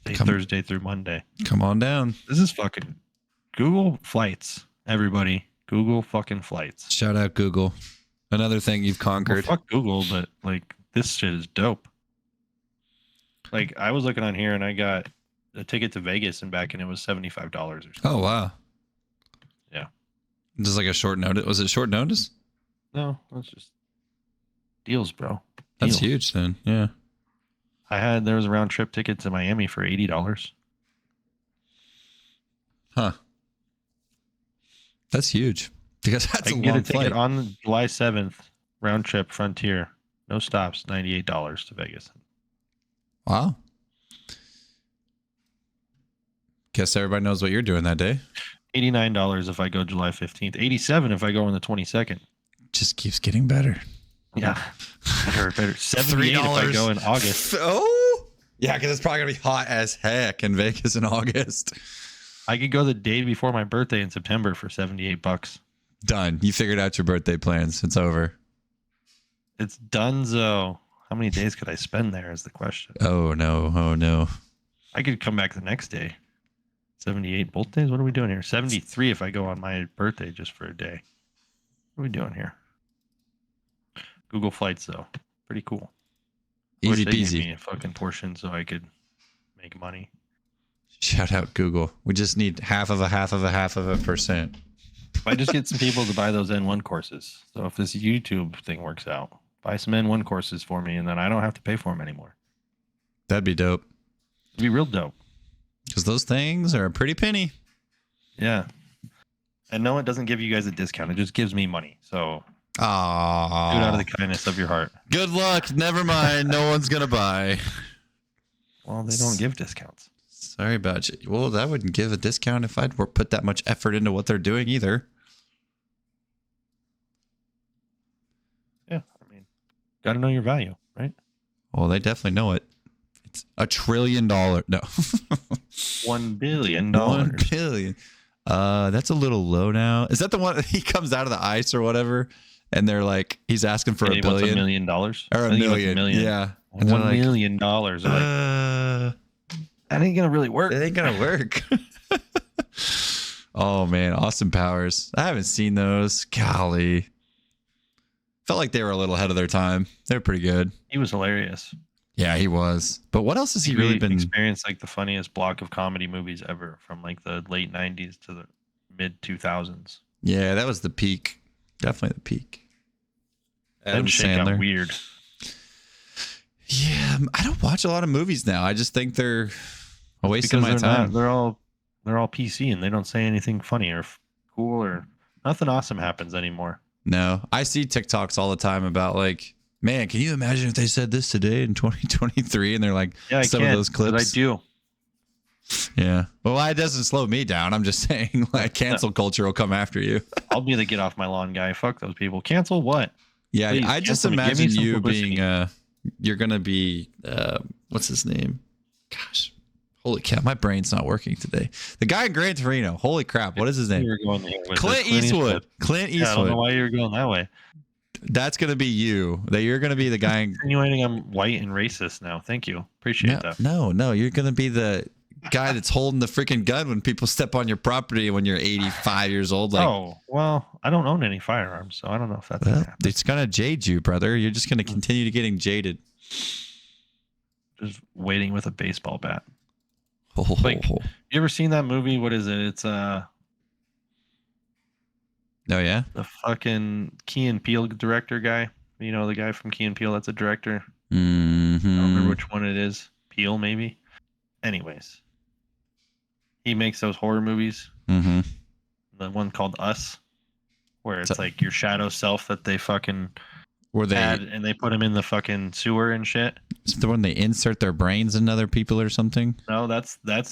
Thursday through Monday. Come on down. This is fucking Google Flights. Everybody, Google fucking Flights. Shout out Google. Another thing you've conquered. Well, fuck Google, but this shit is dope. I was looking on here and I got a ticket to Vegas and back and it was $75 or something. Oh, wow. Yeah. Just like a short notice. Was it short notice? No, that's just deals, bro. That's huge then. Yeah. There was a round trip ticket to Miami for $80. Huh. That's huge. Because that's a long get a flight. ticket on July 7th, round trip Frontier. No stops, $98 to Vegas. Wow. Guess everybody knows what you're doing that day. $89 if I go July 15th. $87 if I go on the 22nd. Just keeps getting better. Yeah. Better. $78 if I go in August. Oh? Yeah, because it's probably going to be hot as heck in Vegas in August. I could go the day before my birthday in September for $78. Done. You figured out your birthday plans. It's over. It's donezo. How many days could I spend there is the question. Oh, no. Oh, no. I could come back the next day. 78 both days? What are we doing here? 73 if I go on my birthday just for a day. What are we doing here? Google Flights, though. Pretty cool. Easy Wish they gave peasy. me a fucking portion so I could make money. Shout out Google. We just need half of a percent. I just get some people to buy those N1 courses. So if this YouTube thing works out, buy some N1 courses for me, and then I don't have to pay for them anymore. That'd be dope. It'd be real dope. Because those things are a pretty penny. Yeah. And no, it doesn't give you guys a discount. It just gives me money. So do it out of the kindness of your heart. Good luck. Never mind. No one's going to buy. Well, they don't give discounts. Sorry about you. Well, that wouldn't give a discount if I'd put that much effort into what they're doing either. Yeah. I mean, got to know your value, right? Well, they definitely know it. It's $1 trillion. No. $1 billion. $1 billion. That's a little low now. Is that the one he comes out of the ice or whatever? And they're like, he's asking for $1 billion. $1 million? Or $1 million. Yeah. $1 million. Like, that ain't gonna really work. It ain't gonna work. Oh man, Austin Powers. I haven't seen those. Golly. Felt like they were a little ahead of their time. They're pretty good. He was hilarious. Yeah, he was. But what else has he really been experienced? Like the funniest block of comedy movies ever, from like the late 90s to the mid 2000s. Yeah, that was the peak. Definitely the peak. Adam Sandler. Got weird. Yeah, I don't watch a lot of movies now. I just think they're a waste of my time. They're all PC and they don't say anything funny or cool or nothing awesome happens anymore. No, I see TikToks all the time about like, man, can you imagine if they said this today in 2023? And they're like, yeah, some of those clips. I do. Yeah. Well, it doesn't slow me down. I'm just saying, like, cancel culture will come after you. I'll be the get off my lawn guy. Fuck those people. Cancel what? Yeah, please, I just imagine you being you're gonna be what's his name? Gosh, holy cow, my brain's not working today. The guy in Gran Torino. Holy crap, what is his name? Clint Eastwood. Clint Eastwood. Yeah, I don't know why you're going that way. That's gonna be you. That you're gonna be the guy. Insinuating I'm white and racist now. Thank you. Appreciate that. No, you're gonna be the guy that's holding the freaking gun when people step on your property when you're 85 years old. Like, oh, well, I don't own any firearms, so I don't know if that's gonna happen. It's gonna jade you, brother. You're just gonna continue to getting jaded. Just waiting with a baseball bat. Oh, like, you ever seen that movie? What is it? It's oh yeah, the fucking Key and Peele director guy. You know, the guy from Key and Peele that's a director. Mm-hmm. I don't remember which one it is. Peele, maybe. Anyways, he makes those horror movies. Mm-hmm. The one called Us, where it's like your shadow self that they fucking add, and they put him in the fucking sewer and shit. Is it the one they insert their brains in other people or something? No, that's the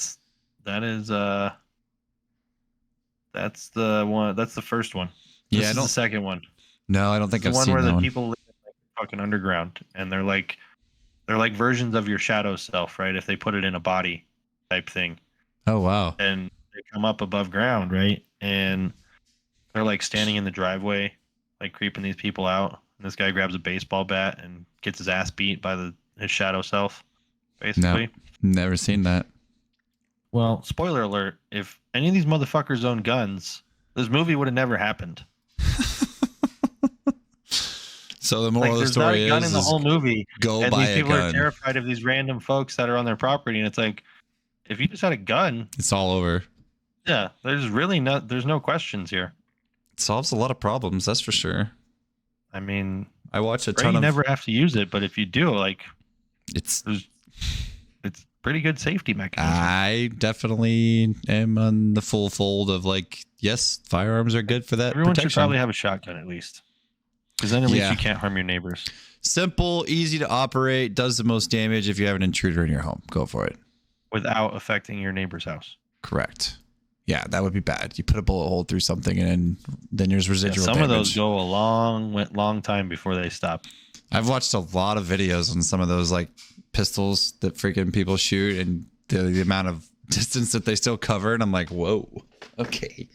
one. That's the first one. This is the second one. No, I don't think I've seen that one. The one where the people live in like fucking underground, and they're like versions of your shadow self, right? If they put it in a body type thing. Oh wow. And they come up above ground, right? And they're like standing in the driveway, like creeping these people out. And this guy grabs a baseball bat and gets his ass beat by his shadow self, basically. No, never seen that. Well, spoiler alert, if any of these motherfuckers own guns, this movie would have never happened. So the moral of the story is, there's not a gun in the whole movie. Go buy a gun. And these people are terrified of these random folks that are on their property, and it's like, if you just had a gun, it's all over. Yeah, there's no questions here. It solves a lot of problems, that's for sure. I mean, I watch a ton of. You never have to use it, but if you do, like, it's pretty good safety mechanism. I definitely am on the full fold of like, yes, firearms are good for that. Everyone protection. Should probably have a shotgun at least, because then at least you can't harm your neighbors. Simple, easy to operate, does the most damage if you have an intruder in your home. Go for it. Without affecting your neighbor's house. Correct. Yeah, that would be bad. You put a bullet hole through something and then there's residual damage. Some of those go a long time before they stop. I've watched a lot of videos on some of those like pistols that freaking people shoot and the amount of distance that they still cover. And I'm like, whoa, okay.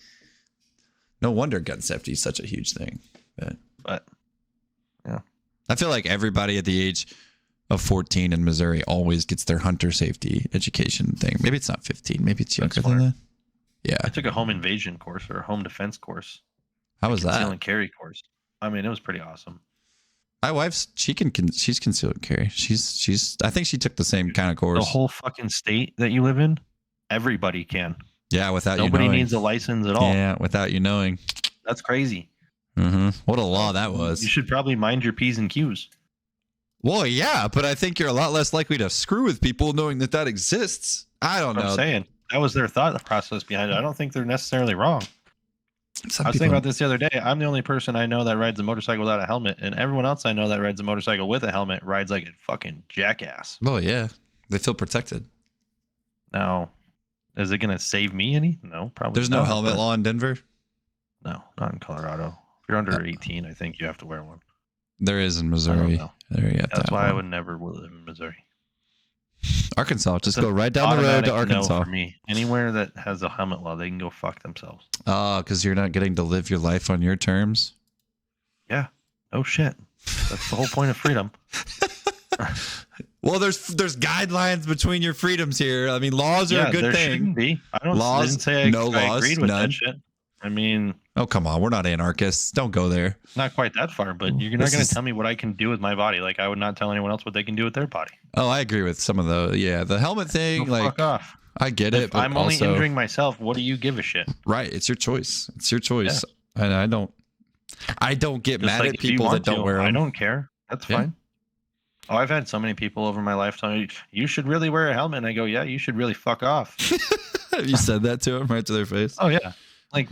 No wonder gun safety is such a huge thing. But yeah. I feel like everybody at the age of 14 in Missouri always gets their hunter safety education thing. Maybe it's not 15. Maybe it's younger than that. Yeah. I took a home invasion course or a home defense course. How was that? Conceal and carry course. I mean, it was pretty awesome. My wife's, she's concealed and carry. She's, I think she took the same kind of course. The whole fucking state that you live in, everybody can. Yeah, without Nobody you knowing. Nobody needs a license at all. Yeah, without you knowing. That's crazy. What a law that was. You should probably mind your P's and Q's. Well, yeah, but I think you're a lot less likely to screw with people knowing that exists. I don't know. I'm saying that was their thought process behind it. I don't think they're necessarily wrong. Some I was people- thinking about this the other day. I'm the only person I know that rides a motorcycle without a helmet, and everyone else I know that rides a motorcycle with a helmet rides like a fucking jackass. Oh, yeah. They feel protected. Now, is it going to save me any? No, probably There's no helmet law in Denver? No, not in Colorado. If you're under 18, I think you have to wear one. There is in Missouri. There you have That's why I one. would never live in Missouri. Arkansas. Just go right down the road to Arkansas. No for me. Anywhere that has a helmet law, they can go fuck themselves. Oh, because you're not getting to live your life on your terms? Yeah. Oh, shit. That's the whole point of freedom. Well, there's guidelines between your freedoms here. I mean, laws are a good there thing. Shouldn't be. I don't laws, didn't say I, no I laws, agreed with none. that shit. I mean, oh, come on. We're not anarchists. Don't go there. not quite that far, but you're not going to tell me what I can do with my body. Like I would not tell anyone else what they can do with their body. Oh, I agree with some of the helmet thing. Go like, fuck off. I get it. But I'm only injuring myself. What do you give a shit? Right. It's your choice. It's your choice. Yeah. And I don't get Just mad like at people that don't wear them. I don't care. That's fine. Oh, I've had so many people over my lifetime. You should really wear a helmet. And I go, yeah, you should really fuck off. Have you said that to them right to their face? Oh yeah. Like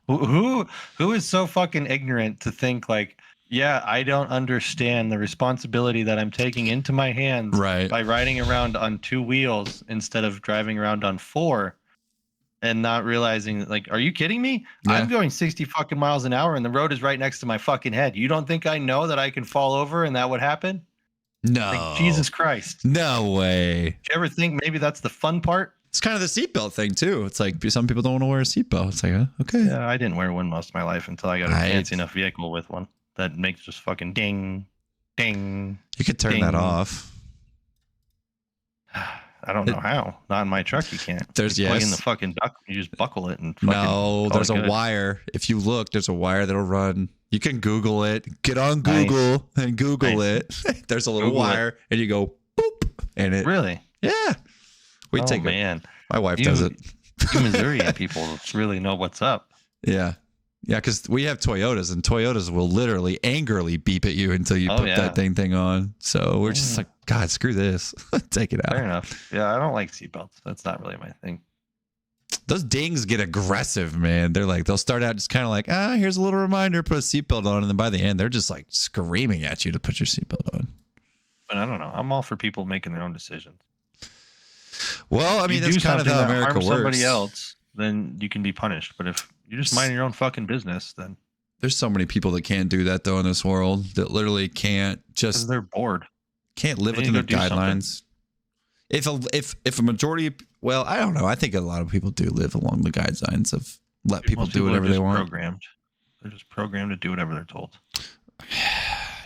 who is so fucking ignorant to think like, yeah, I don't understand the responsibility that I'm taking into my hands by riding around on 2 wheels instead of driving around on 4 and not realizing like, are you kidding me? Yeah. I'm going 60 fucking miles an hour and the road is right next to my fucking head. You don't think I know that I can fall over and that would happen? No. Like, Jesus Christ. No way. Did you ever think maybe that's the fun part? It's kind of the seatbelt thing too. It's like some people don't want to wear a seatbelt. It's like, okay. Yeah, I didn't wear one most of my life until I got a fancy enough vehicle with one that makes just fucking ding, ding. You could turn that off. I don't know how. Not in my truck, you can't. There's plug in the fucking duck. You just buckle it and fucking no. There's a wire. If you look, there's a wire that'll run. You can Google it. Get on Google and Google it. There's a little wire, and you go boop, and it really. Yeah. We take man. My wife does it. You Missourian people really know what's up. Yeah. Yeah, because we have Toyotas, and Toyotas will literally angrily beep at you until you put that thing on. So we're just like, God, screw this. Take it out. Fair enough. Yeah, I don't like seatbelts. That's not really my thing. Those dings get aggressive, man. They're like, they'll start out just kind of like, here's a little reminder, put a seatbelt on. And then by the end, they're just like screaming at you to put your seatbelt on. But I don't know. I'm all for people making their own decisions. Well, I mean, that's kind of how America works. Somebody else, then you can be punished. But if you just mind your own fucking business, then there's so many people that can't do that though in this world that literally can't just they're bored, can't live within the guidelines. If a majority, well, I don't know. I think a lot of people do live along the guidelines of let people do whatever they want. They're just programmed to do whatever they're told.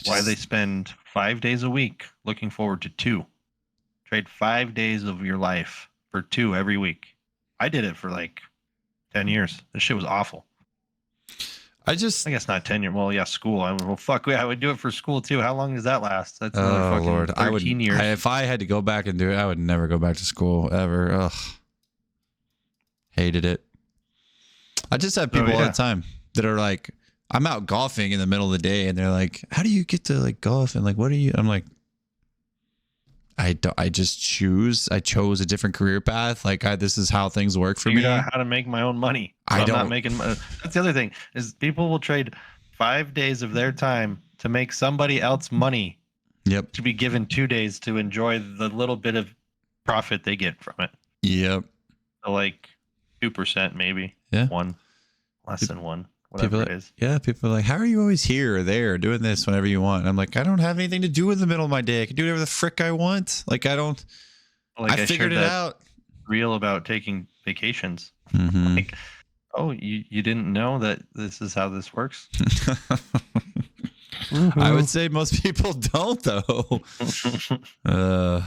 Why they spend 5 days a week looking forward to 2. Trade 5 days of your life for 2 every week. I did it for like 10 years. This shit was awful. I guess not 10 years. Well, yeah, school. I would do it for school too. How long does that last? That's another fucking Lord. 13 years. If I had to go back and do it, I would never go back to school ever. Ugh. Hated it. I just have people all the time that are like, I'm out golfing in the middle of the day and they're like, how do you get to like golf? And like, what are you? I'm like, I chose a different career path. Like this is how things work for me. Figured out how to make my own money. So I'm not making. That's the other thing is people will trade 5 days of their time to make somebody else money. Yep. To be given 2 days to enjoy the little bit of profit they get from it. Yep. So like 2% maybe. Yeah. 1, less than 1. Whatever it is. Yeah, people are like, how are you always here or there doing this whenever you want? And I'm like, I don't have anything to do in the middle of my day. I can do whatever the frick I want. Like, I don't. Like I figured it out. Reel about taking vacations. Mm-hmm. Like, oh, you didn't know that this is how this works? I would say most people don't, though. I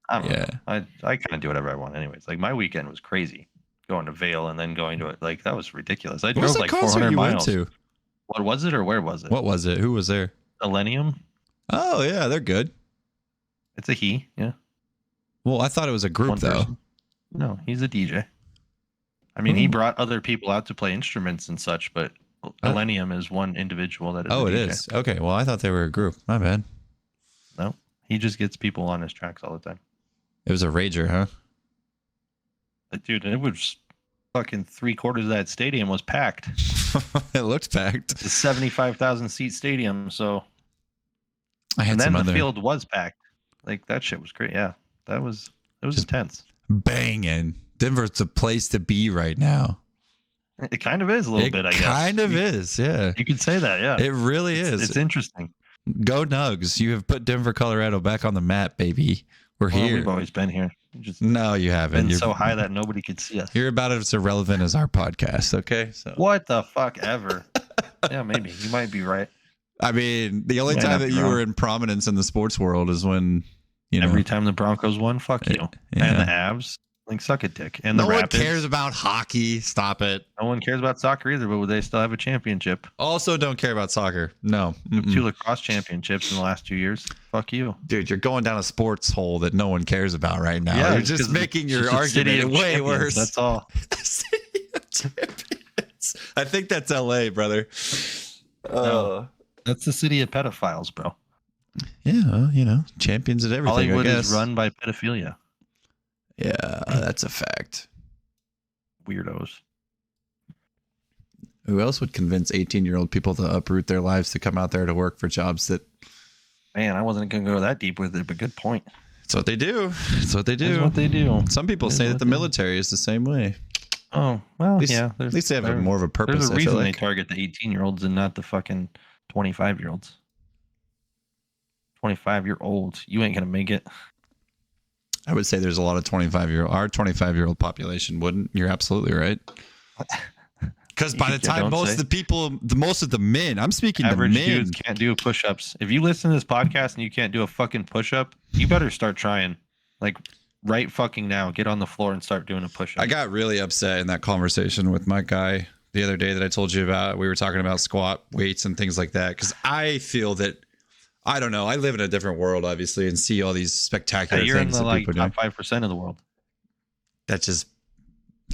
don't know. I kind of do whatever I want anyways. Like, my weekend was crazy. Going to Vail and then going to it. Like, that was ridiculous. I drove like 400 miles. Went to? What was it or where was it? What was it? Who was there? Millennium. Oh, yeah. They're good. It's a he. Yeah. Well, I thought it was a group, though. No, he's a DJ. I mean, he brought other people out to play instruments and such, but Millennium is one individual that is. Oh, it is. Okay. Well, I thought they were a group. My bad. No, he just gets people on his tracks all the time. It was a rager, huh? Dude, it was fucking 3/4 of that stadium was packed. It looked packed. It's a 75,000 seat stadium. So, and then the field was packed. Like that shit was great. Yeah, it was intense. Banging. Denver's the place to be right now. It kind of is a little bit, I guess. It kind of is, yeah. You could say that, yeah. It really is. It's interesting. Go Nugs. You have put Denver, Colorado back on the map, baby. We're here. We've always been here. No, you haven't. Been so high that nobody could see us. You're about as irrelevant as our podcast, okay? So what the fuck ever. Yeah, maybe. You might be right. I mean, the only time that you were in prominence in the sports world is when, every time the Broncos won, fuck you. Yeah. And the Avs, like, suck a dick. And the Rapids. No one cares about hockey. Stop it. No one cares about soccer either, but they still have a championship. Also don't care about soccer. No. 2 lacrosse championships in the last 2 years. Fuck you. Dude, you're going down a sports hole that no one cares about right now. Yeah, you're just making your argument way worse. That's all. City of champions. I think that's LA, brother. No, that's the city of pedophiles, bro. Yeah, champions at everything. Hollywood I guess. Is run by pedophilia. Yeah, that's a fact. Weirdos. Who else would convince 18-year-old people to uproot their lives to come out there to work for jobs that... Man, I wasn't going to go that deep with it, but good point. That's what they do. That's what they do. Some people say that the military is the same way. Oh, well, at least they have more of a purpose. There's a reason they target the 18-year-olds and not the fucking 25-year-olds. 25-year-olds. You ain't going to make it. I would say there's a lot of 25-year-old. Our 25-year-old population wouldn't. You're absolutely right. Because by the time most of the men, I'm speaking average to men. Dudes can't do push-ups. If you listen to this podcast and you can't do a fucking push-up, you better start trying. Like right fucking now, get on the floor and start doing a push-up. I got really upset in that conversation with my guy the other day that I told you about. We were talking about squat weights and things like that. Because I feel that, I don't know, I live in a different world, obviously, and see all these spectacular things. You're in the top 5% of the world. That's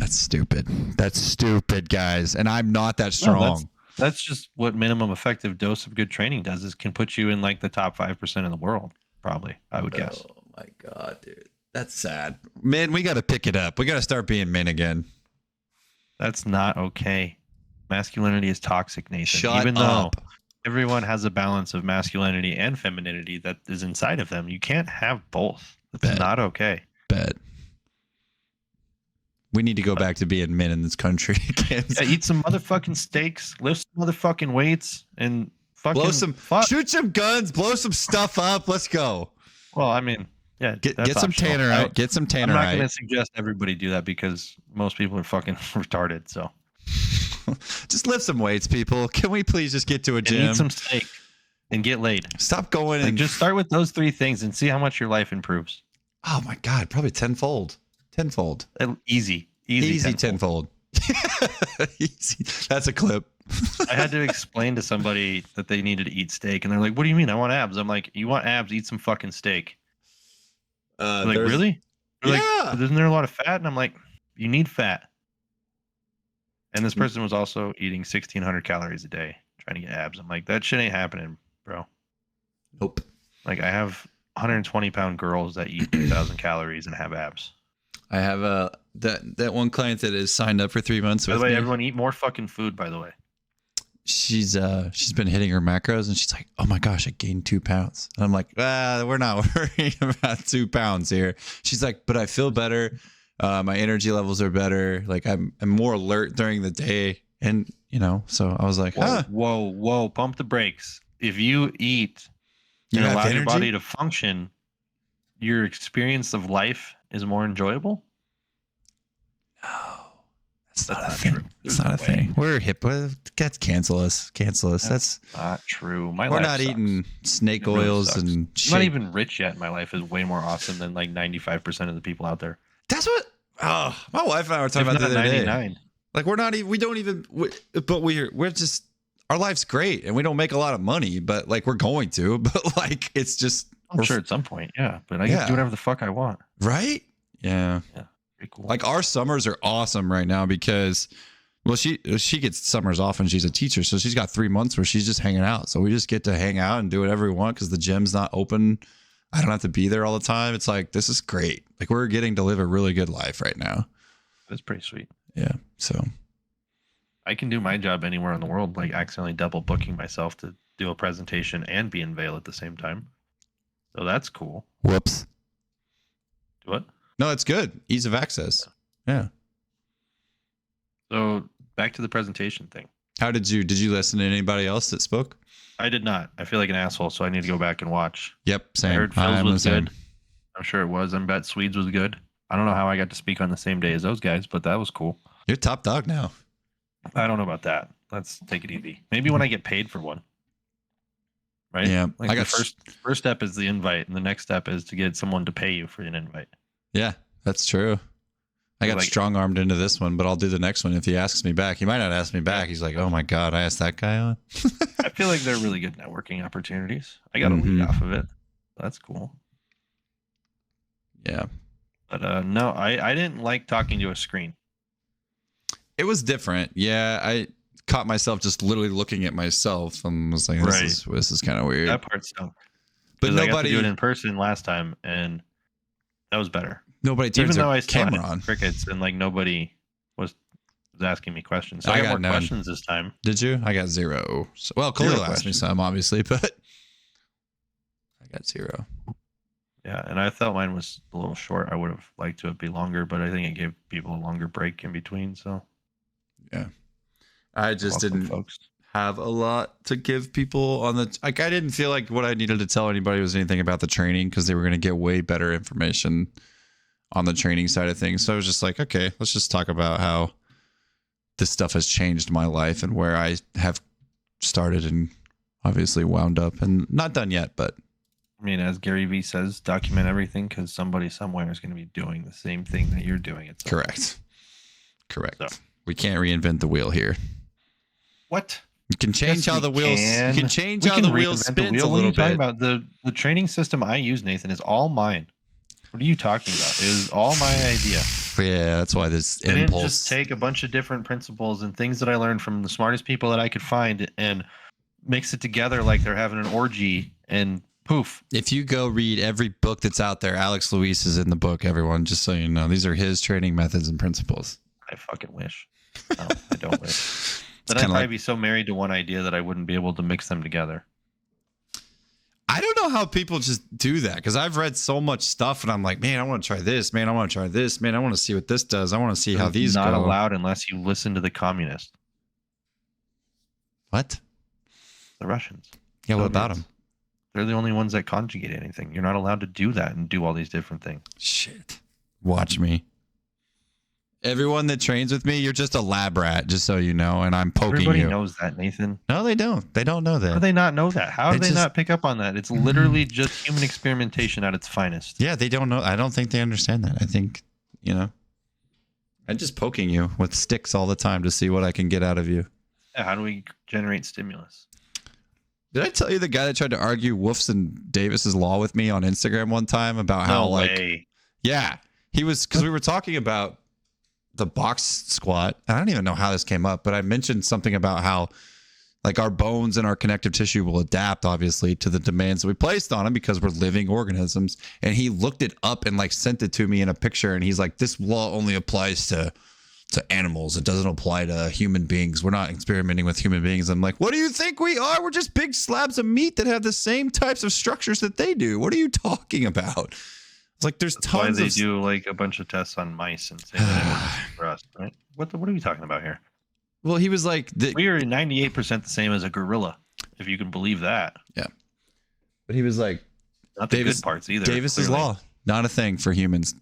stupid. That's stupid, guys. And I'm not that strong. No, that's just what minimum effective dose of good training does, is can put you in like the top 5% of the world, probably, I would guess. Oh my God, dude. That's sad. Men, we got to pick it up. We got to start being men again. That's not okay. Masculinity is toxic, Nathan. Shut Even up. Though everyone has a balance of masculinity and femininity that is inside of them, you can't have both. That's not okay. Bet. We need to go back to being men in this country again. Yeah, eat some motherfucking steaks, lift some motherfucking weights, and fucking shoot some guns, blow some stuff up. Let's go. Well, I mean, yeah, get some tannerite. Get some tannerite. I'm not going to suggest everybody do that because most people are fucking retarded. So just lift some weights, people. Can we please just get to a gym? Eat some steak and get laid. Stop going and just start with those 3 things and see how much your life improves. Oh my God, probably tenfold. Easy tenfold. Easy. That's a clip. I had to explain to somebody that they needed to eat steak, and they're like, "What do you mean? I want abs." I'm like, "You want abs? Eat some fucking steak." Like, really? They're like, isn't there a lot of fat? And I'm like, you need fat. And this person was also eating 1,600 calories a day trying to get abs. I'm like, that shit ain't happening, bro. Nope. Like, I have 120-pound girls that eat 2,000 calories and have abs. I have that one client that is signed up for 3 months. By the way, everyone eat more fucking food, by the way. She's been hitting her macros and she's like, oh my gosh, I gained 2 pounds. And I'm like, we're not worrying about 2 pounds here. She's like, but I feel better. My energy levels are better. Like I'm more alert during the day. And so I was like, whoa, pump the brakes. If you eat and allow your body to function, your experience of life is more enjoyable. No, that's not a thing. It's not a thing. We're hip. That's cancel us. That's not true. We're not eating snake oils and shit. I'm not even rich yet. My life is way more awesome than like 95% of the people out there. That's what. Oh, my wife and I were talking about the other day. Like we're just, our life's great and we don't make a lot of money, but like we're going to, but like it's just. I'm sure at some point, yeah. But I get to do whatever the fuck I want. Right? Yeah. Pretty cool. Like our summers are awesome right now because Well, she gets summers off and she's a teacher, so she's got 3 months where she's just hanging out. So we just get to hang out and do whatever we want because the gym's not open. I don't have to be there all the time. It's like, this is great. Like, we're getting to live a really good life right now. That's pretty sweet. Yeah. So I can do my job anywhere in the world, like accidentally double booking myself to do a presentation and be in Vail at the same time. So that's cool. whoops. What? No, it's good. Ease of access. Yeah. So back to the presentation thing. How did you listen to anybody else that spoke? I did not. I feel like an asshole, so I need to go back and watch. Yep. Same. I heard Phil's was good. I'm sure it was. I bet Swedes was good. I don't know how I got to speak on the same day as those guys, but that was cool. You're top dog now. I don't know about that. Let's take it easy. Maybe when I get paid for one. Right? Yeah. Like I got first step is the invite, and the next step is to get someone to pay you for an invite. Yeah, that's true. I got strong armed into this one, but I'll do the next one if he asks me back. He might not ask me back. He's like, "Oh my god, I asked that guy on." I feel like they're really good networking opportunities. I got a week off of it. That's cool. Yeah. But no, I didn't like talking to a screen. It was different. Yeah, I caught myself just literally looking at myself and was like, this is kind of weird. That part stunk. But nobody I got to do it in person last time, and that was better. Nobody turns their camera on. Crickets, and like nobody was asking me questions. So I got more questions this time. Did you? I got 0. So, well, Khalil asked me some, obviously, but I got 0. Yeah, and I thought mine was a little short. I would have liked to be longer, but I think it gave people a longer break in between. So yeah, I just didn't have a lot to give people on the. Like, I didn't feel like what I needed to tell anybody was anything about the training because they were going to get way better information on the training side of things. So I was just like, okay, let's just talk about how this stuff has changed my life and where I have started and obviously wound up and not done yet, but. I mean, as Gary Vee says, document everything because somebody somewhere is going to be doing the same thing that you're doing. Correct. So. We can't reinvent the wheel here. What? You can change how the wheels. You can change how the wheel spins a little bit. Talking about the training system I use, Nathan, is all mine. What are you talking about? It is all my idea. Yeah, that's why this I didn't just take a bunch of different principles and things that I learned from the smartest people that I could find and mix it together like they're having an orgy and poof. If you go read every book that's out there, Alex Luis is in the book, everyone, just so you know. These are his training methods and principles. I fucking wish. No, I don't wish. Then I'd probably be so married to one idea that I wouldn't be able to mix them together. I don't know how people just do that because I've read so much stuff and I'm like, man, I want to try this. Man, I want to try this. Man, I want to see what this does. I want to see how these go. Not go. allowed unless you listen to the communists. What? The Russians. Yeah, what about them? They're the only ones that conjugate anything. You're not allowed to do that and do all these different things. Shit. Watch me. Everyone that trains with me, you're just a lab rat, just so you know, and I'm poking Everybody you. Everybody knows that, Nathan. No, they don't. They don't know that. How do they not know that? How do they not pick up on that? It's literally just human experimentation at its finest. Yeah, they don't know. I don't think they understand that. I think, I'm just poking you with sticks all the time to see what I can get out of you. Yeah, how do we generate stimulus? Did I tell you the guy that tried to argue Wolf's and Davis's law with me on Instagram one time about how, yeah, he was, because we were talking about the box squat. I don't even know how this came up, but I mentioned something about how like our bones and our connective tissue will adapt obviously to the demands that we placed on them because we're living organisms. And he looked it up and like sent it to me in a picture. And he's like, this law only applies to animals. It doesn't apply to human beings. We're not experimenting with human beings. I'm like, what do you think we are? We're just big slabs of meat that have the same types of structures that they do. What are you talking about? Like there's That's tons why they do like a bunch of tests on mice and say that it for us, right? What are we talking about here? Well, he was like, we are 98% the same as a gorilla, if you can believe that. Yeah, but he was like, not the good parts either. Davis's law, not a thing for humans.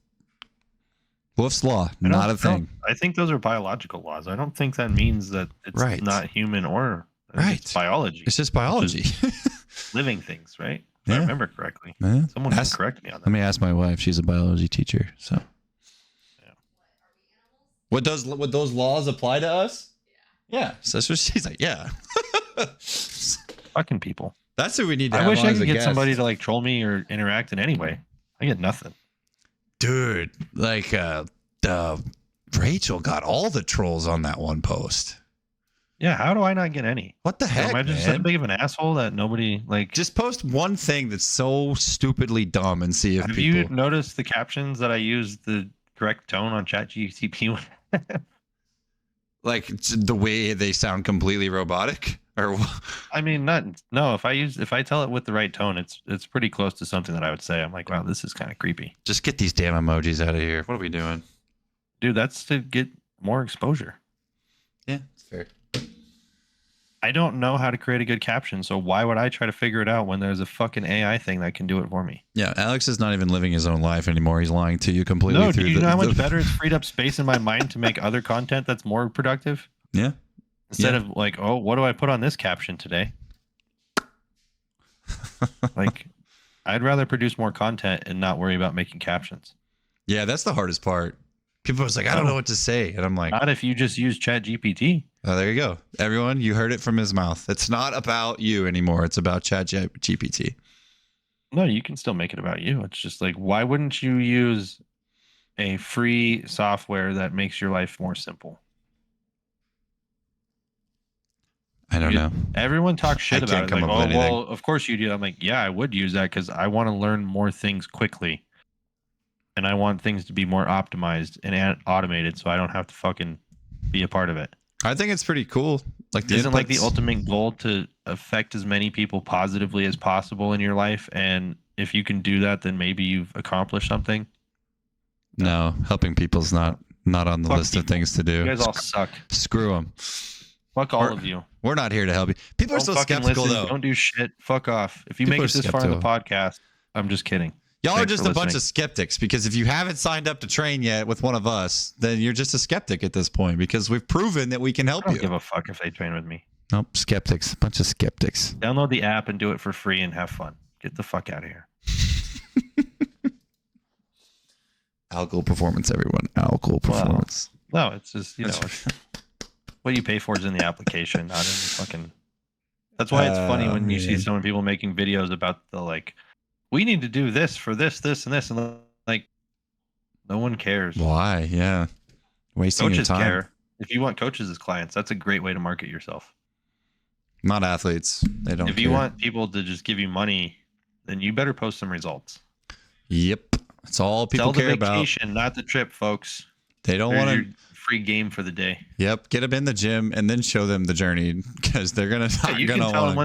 Wolf's law, not a thing. I think those are biological laws. I don't think that means that it's not human or it's biology. It's just biology. Living things, right? If I remember correctly. Yeah. Someone can correct me on that. Let me ask my wife. She's a biology teacher. So, yeah. Would those laws apply to us? Yeah. So that's what she's like. Yeah. Fucking people. That's who we need to I have wish on I as could a get guest. somebody to like troll me or interact in any way. I get nothing. Dude, like Rachel got all the trolls on that one post. Yeah, how do I not get any? What the heck, am I just that big of an asshole that nobody like? Just post one thing that's so stupidly dumb and see if Have people... you noticed the captions that I use the correct tone on ChatGPT? Like the way they sound completely robotic, or I mean, no. If I tell it with the right tone, it's pretty close to something that I would say. I'm like, wow, this is kind of creepy. just get these damn emojis out of here. What are we doing? Dude, that's to get more exposure. Yeah, it's fair. I don't know how to create a good caption, so why would I try to figure it out when there's a fucking AI thing that can do it for me? Yeah, Alex is not even living his own life anymore. He's lying to you completely. No, do you know how much better it's freed up space in my mind to make other content that's more productive? Yeah. Instead of like, oh, what do I put on this caption today? Like, I'd rather produce more content and not worry about making captions. Yeah, that's the hardest part. People are like, I don't know what to say. And I'm like, not if you just use ChatGPT. Oh, there you go. Everyone, you heard it from his mouth. It's not about you anymore. It's about ChatGPT. No, you can still make it about you. It's just like, why wouldn't you use a free software that makes your life more simple? I don't know. Everyone talks shit about it. Like, oh, well, of course you do. I'm like, yeah, I would use that because I want to learn more things quickly. And I want things to be more optimized and automated so I don't have to fucking be a part of it. I think it's pretty cool. Like, isn't like the ultimate goal to affect as many people positively as possible in your life? And if you can do that, then maybe you've accomplished something. No, helping people's not on the list of things to do. You guys all suck. Screw them. Fuck all of you. We're not here to help you. People are so skeptical, though. Don't do shit. Fuck off. If you make it this far in the podcast, I'm just kidding. Y'all are just a bunch of skeptics, because if you haven't signed up to train yet with one of us, then you're just a skeptic at this point, because we've proven that we can help you. I don't give a fuck if they train with me. Nope, skeptics. A bunch of skeptics. Download the app and do it for free and have fun. Get the fuck out of here. Alcohol performance, everyone. Alcohol performance. Well, no, it's just, it's, what you pay for is in the application, not in the fucking... That's why it's funny when you see so many people making videos about the, like, we need to do this for this, this, and this. And like, no one cares. Why? Yeah. Wasting your time. Coaches care. If you want coaches as clients, that's a great way to market yourself. Not athletes. They don't care. If you want people to just give you money, then you better post some results. Yep. That's all people care about. Sell the vacation, not the trip, folks. They don't want to... free game for the day. Yep, get them in the gym and then show them the journey, because they're gonna not you gonna can tell them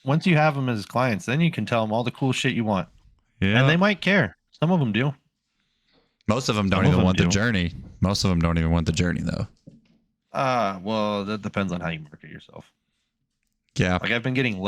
once you have them as clients, then you can tell them all the cool shit you want. Yeah, and they might care. Some of them do. Most of them don't even want the journey. Most of them don't even want the journey, though. Well, that depends on how you market yourself. Yeah, like I've been getting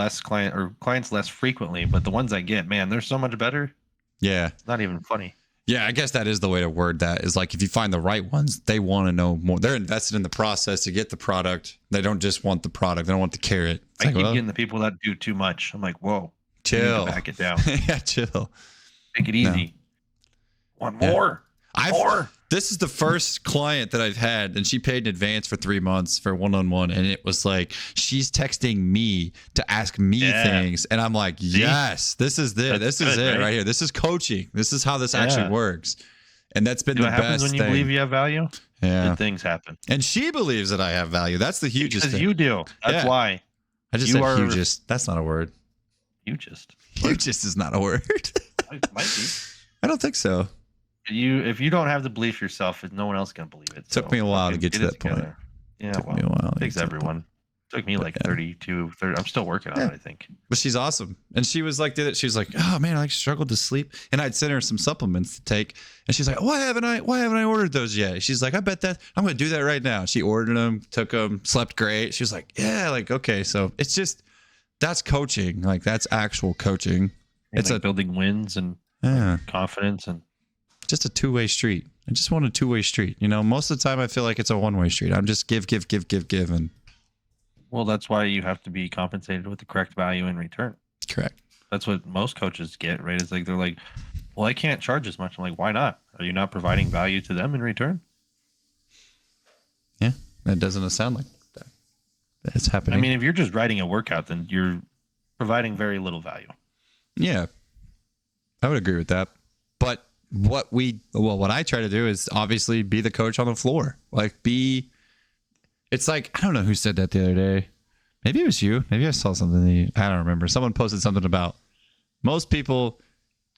clients less frequently, but the ones I get, man, they're so much better. Yeah, it's not even funny. Yeah, I guess that is the way to word that, is like, if you find the right ones, they want to know more. They're invested in the process to get the product. They don't just want the product. They don't want the carrot. I keep getting the people that do too much. I'm like, whoa, chill. Back it down. Yeah, chill. Make it easy. No. Want more? More. This is the first client that I've had, and she paid in advance for 3 months for one-on-one, and it was like, she's texting me to ask me things, and I'm like, yes, this is it. This is it right here. This is coaching. This is how this actually works, and that's been the best thing. What happens when you believe you have value? Yeah, good things happen. And she believes that I have value. That's the hugest thing. Because you do. That's why. I just said hugest. That's not a word. Hugest. Hugest is not a word. It might be. I don't think so. If you don't have the belief yourself, no one else can believe it. Took me a while to get to that point. Yeah, took me a while. Takes everyone. Took me like 30. I'm still working on it, I think. But she's awesome. And she was like, she was like, oh man, I struggled to sleep. And I'd sent her some supplements to take. And she's like, why haven't I ordered those yet? She's like, I bet that I'm going to do that right now. She ordered them, took them, slept great. She was like, yeah, like, okay. So it's just, that's coaching. Like, that's actual coaching. And it's like building wins and confidence and just a two-way street. I just want a two-way street. Most of the time I feel like it's a one-way street. I'm just give. And well, that's why you have to be compensated with the correct value in return. Correct. That's what most coaches get, right? It's like, they're like, well, I can't charge as much. I'm like, why not? Are you not providing value to them in return? Yeah, that doesn't sound like that. It's happening. I mean, if you're just writing a workout, then you're providing very little value. Yeah, I would agree with that. But what I try to do is obviously be the coach on the floor. Like it's like, I don't know who said that the other day. Maybe it was you. Maybe I saw something. I don't remember. Someone posted something about most people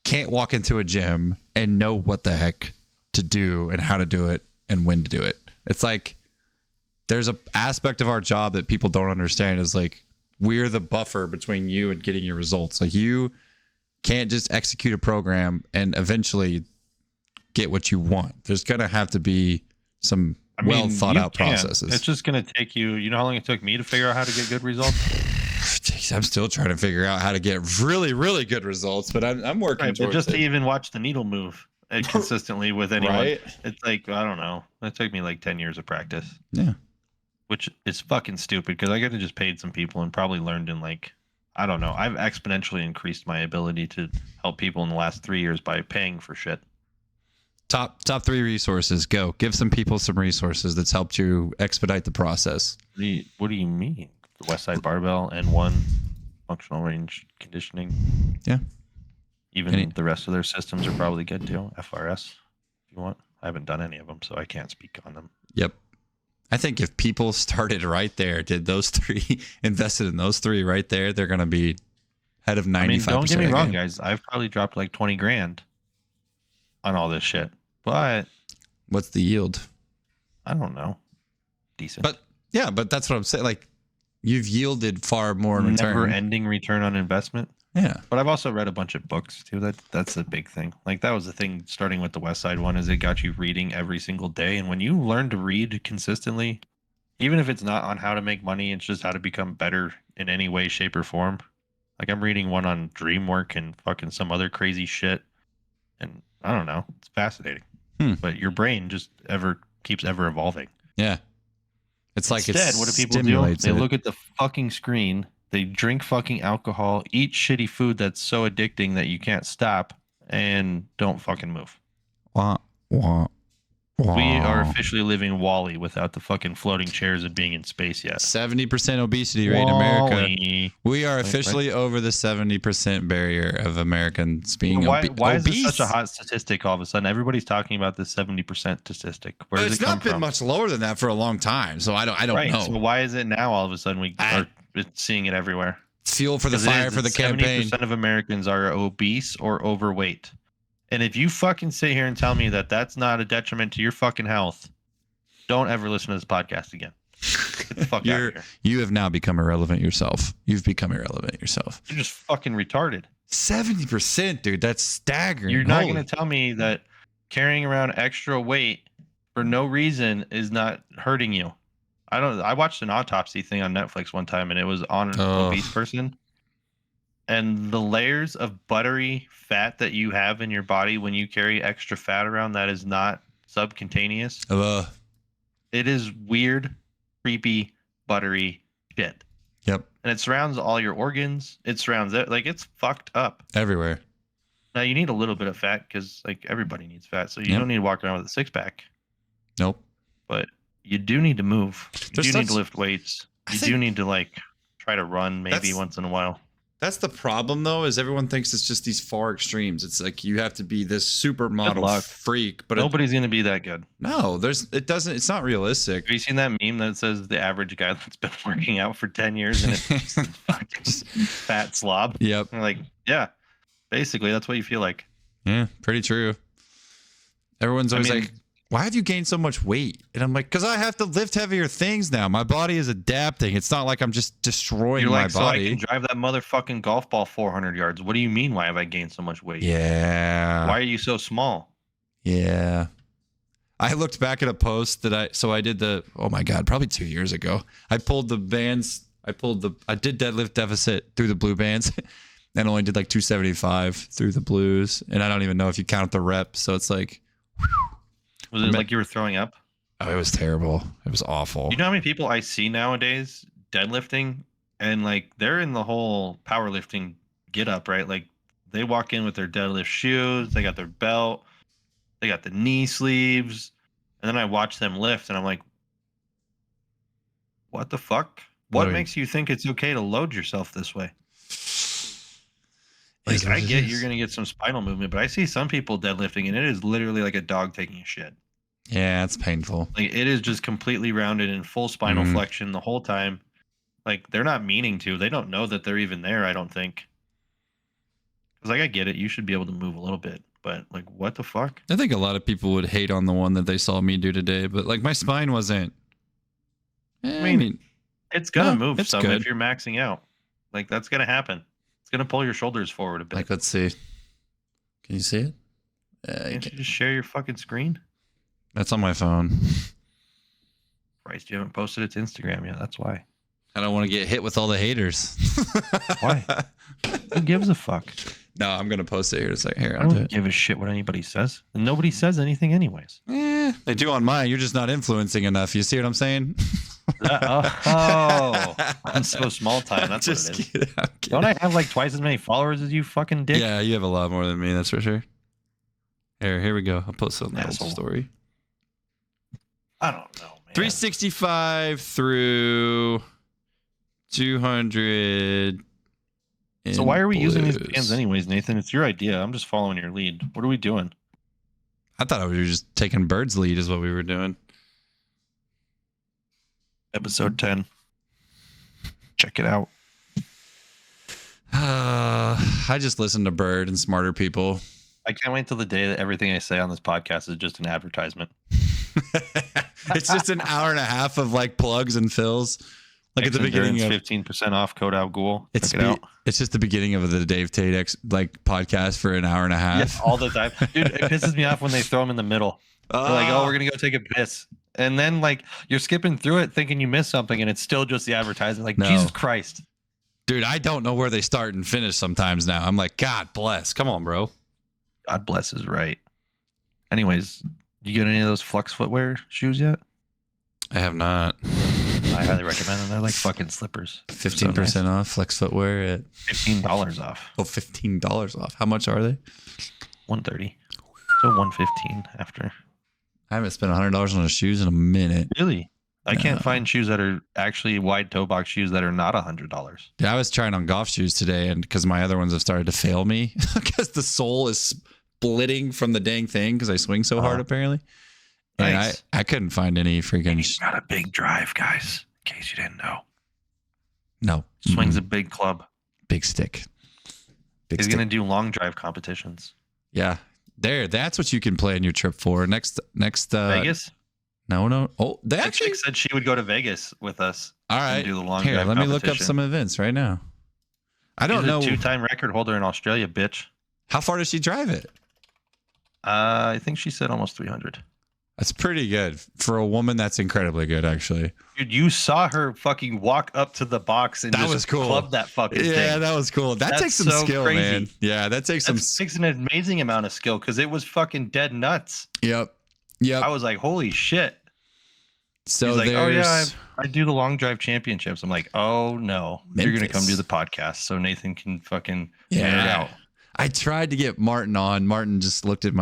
can't walk into a gym and know what the heck to do and how to do it and when to do it. It's like there's a aspect of our job that people don't understand is like we're the buffer between you and getting your results. Like you can't just execute a program and eventually get what you want. There's going to have to be some well thought out processes. It's just going to take you, you know how long it took me to figure out how to get good results? Jeez, I'm still trying to figure out how to get really, really good results, but I'm working towards but just it. to even watch the needle move consistently with anyone, Right? It's like, I don't know. It took me like 10 years of practice. Yeah. Which is fucking stupid because I could have just paid some people and probably learned in like, I don't know. I've exponentially increased my ability to help people in the last 3 years by paying for shit. Top 3 resources. Go. Give some people some resources that's helped you expedite the process. What do you mean? The West Side Barbell and one functional range conditioning. Yeah. Even the rest of their systems are probably good too. FRS, if you want. I haven't done any of them, so I can't speak on them. Yep. I think if people started right there, did those 3, invested in those 3 right there, they're going to be head of 95%. I mean, don't get me wrong, guys. I've probably dropped like 20 grand on all this shit. But what's the yield? I don't know. Decent. But yeah, but that's what I'm saying. Like you've yielded far more in return. Never-ending return on investment. Yeah. But I've also read a bunch of books too. That's a big thing. Like that was the thing starting with the West Side one is it got you reading every single day. And when you learn to read consistently, even if it's not on how to make money, it's just how to become better in any way, shape, or form. Like I'm reading one on dream work and fucking some other crazy shit. And I don't know. It's fascinating. But your brain just keeps ever evolving. Yeah. It's like instead, what do people do? They look at the fucking screen. They drink fucking alcohol, eat shitty food that's so addicting that you can't stop, and don't fucking move. Wah, wah, wah. We are officially living WALL-E without the fucking floating chairs and being in space yet. 70% obesity rate in America. We are officially over the 70% barrier of Americans being obese. Why is this such a hot statistic all of a sudden? Everybody's talking about the 70% statistic. Where does it come from? It's not been much lower than that for a long time, so I don't know. So why is it now all of a sudden we are seeing it everywhere? Fuel for the fire for the campaign. 70% of Americans are obese or overweight. And if you fucking sit here and tell me that that's not a detriment to your fucking health, don't ever listen to this podcast again. Get the fuck out of here. You have now become irrelevant yourself. You've become irrelevant yourself. You're just fucking retarded. 70%, dude. That's staggering. You're not going to tell me that carrying around extra weight for no reason is not hurting you. I watched an autopsy thing on Netflix one time, and it was on an obese person. And the layers of buttery fat that you have in your body when you carry extra fat around that is not subcutaneous. It is weird, creepy, buttery shit. Yep. And it surrounds all your organs. It surrounds it. Like, it's fucked up. Everywhere. Now, you need a little bit of fat because, like, everybody needs fat. So you don't need to walk around with a six-pack. Nope. But you do need to move. You do need to lift weights. You do need to, like, try to run maybe once in a while. That's the problem, though, is everyone thinks it's just these far extremes. It's like you have to be this supermodel freak, but nobody's going to be that good. No, it's not realistic. Have you seen that meme that says the average guy that's been working out for 10 years and it's fucking fat slob? Yep. And like, yeah, basically that's what you feel like. Yeah, pretty true. Everyone's always like, why have you gained so much weight? And I'm like, because I have to lift heavier things now. My body is adapting. It's not like I'm just destroying my body. So I can drive that motherfucking golf ball 400 yards. What do you mean, why have I gained so much weight? Yeah. Why are you so small? Yeah. I looked back at a post that I did oh my God, probably 2 years ago. I pulled the bands. I did deadlift deficit through the blue bands and only did like 275 through the blues. And I don't even know if you count the reps. So it's like, whew. Was it like you were throwing up? Oh, it was terrible. It was awful. You know how many people I see nowadays deadlifting and like they're in the whole powerlifting get up, right? Like they walk in with their deadlift shoes, they got their belt, they got the knee sleeves, and then I watch them lift and I'm like, what the fuck? What makes you think it's okay to load yourself this way? Like, I get you're gonna get some spinal movement, but I see some people deadlifting, and it is literally like a dog taking a shit. Yeah, it's painful. Like, it is just completely rounded in full spinal flexion the whole time. Like, they're not meaning to. They don't know that they're even there, I don't think. Because, like, I get it. You should be able to move a little bit. But, like, what the fuck? I think a lot of people would hate on the one that they saw me do today. But, like, my spine wasn't... I mean it's going to move some if you're maxing out. Like, that's going to happen. It's going to pull your shoulders forward a bit. Like, let's see. Can you see it? Can't you just share your fucking screen? That's on my phone. Christ, you haven't posted it to Instagram yet. That's why. I don't want to get hit with all the haters. Why? Who gives a fuck? No, I'm going to post it here in a second. Here, I don't give a shit what anybody says. And nobody says anything anyways. They do on mine. You're just not influencing enough. You see what I'm saying? I'm so small time. That's just what it is. Don't I have like twice as many followers as you, fucking dick? Yeah, you have a lot more than me. That's for sure. Here we go. I'll post it on the old story. I don't know, man. 365 through 200. So why are we using these bands anyways, Nathan? It's your idea. I'm just following your lead. What are we doing? I thought we were just taking Bird's lead is what we were doing. Episode 10. Check it out. I just listen to Bird and smarter people. I can't wait till the day that everything I say on this podcast is just an advertisement. It's just an hour and a half of like plugs and fills. Like at the beginning of 15% off code Al Ghul. It's just the beginning of the Dave Tate podcast for an hour and a half. Yeah, all the time. Dude, it pisses me off when they throw them in the middle. They're like, oh, we're going to go take a piss. And then like you're skipping through it thinking you missed something and it's still just the advertising. Like, no. Jesus Christ. Dude, I don't know where they start and finish sometimes now. I'm like, God bless. Come on, bro. God bless is right. Anyways, you get any of those Flux footwear shoes yet? I have not. I highly recommend them. They're like fucking slippers. 15% off Flex footwear at $15 off. Oh, $15 off. How much are they? $130. So $115 after. I haven't spent $100 on shoes in a minute. Really? I can't find shoes that are actually wide toe box shoes that are not $100. Yeah, I was trying on golf shoes today, and because my other ones have started to fail me, because the sole is splitting from the dang thing because I swing so hard apparently. And nice. I couldn't find any freaking. He's got a big drive, guys. In case you didn't know. No. Swings a big club. Big stick. He's gonna do long drive competitions. Yeah, that's what you can plan your trip for. Next. Vegas. No. Oh, they actually said she would go to Vegas with us. All right. And do the long Here, drive let me look up some events right now. I don't know. She's a 2-time record holder in Australia, bitch. How far does she drive it? I think she said almost 300. That's pretty good for a woman. That's incredibly good, actually. Dude, you saw her fucking walk up to the box and just club that fucking thing. Yeah, that was cool. That takes some skill, man. Yeah, that takes an amazing amount of skill because it was fucking dead nuts. Yep. I was like, holy shit. So he's like, oh yeah, I do the long drive championships. I'm like, oh no, you're gonna come do the podcast so Nathan can fucking nerd out. I tried to get Martin on. Martin just looked at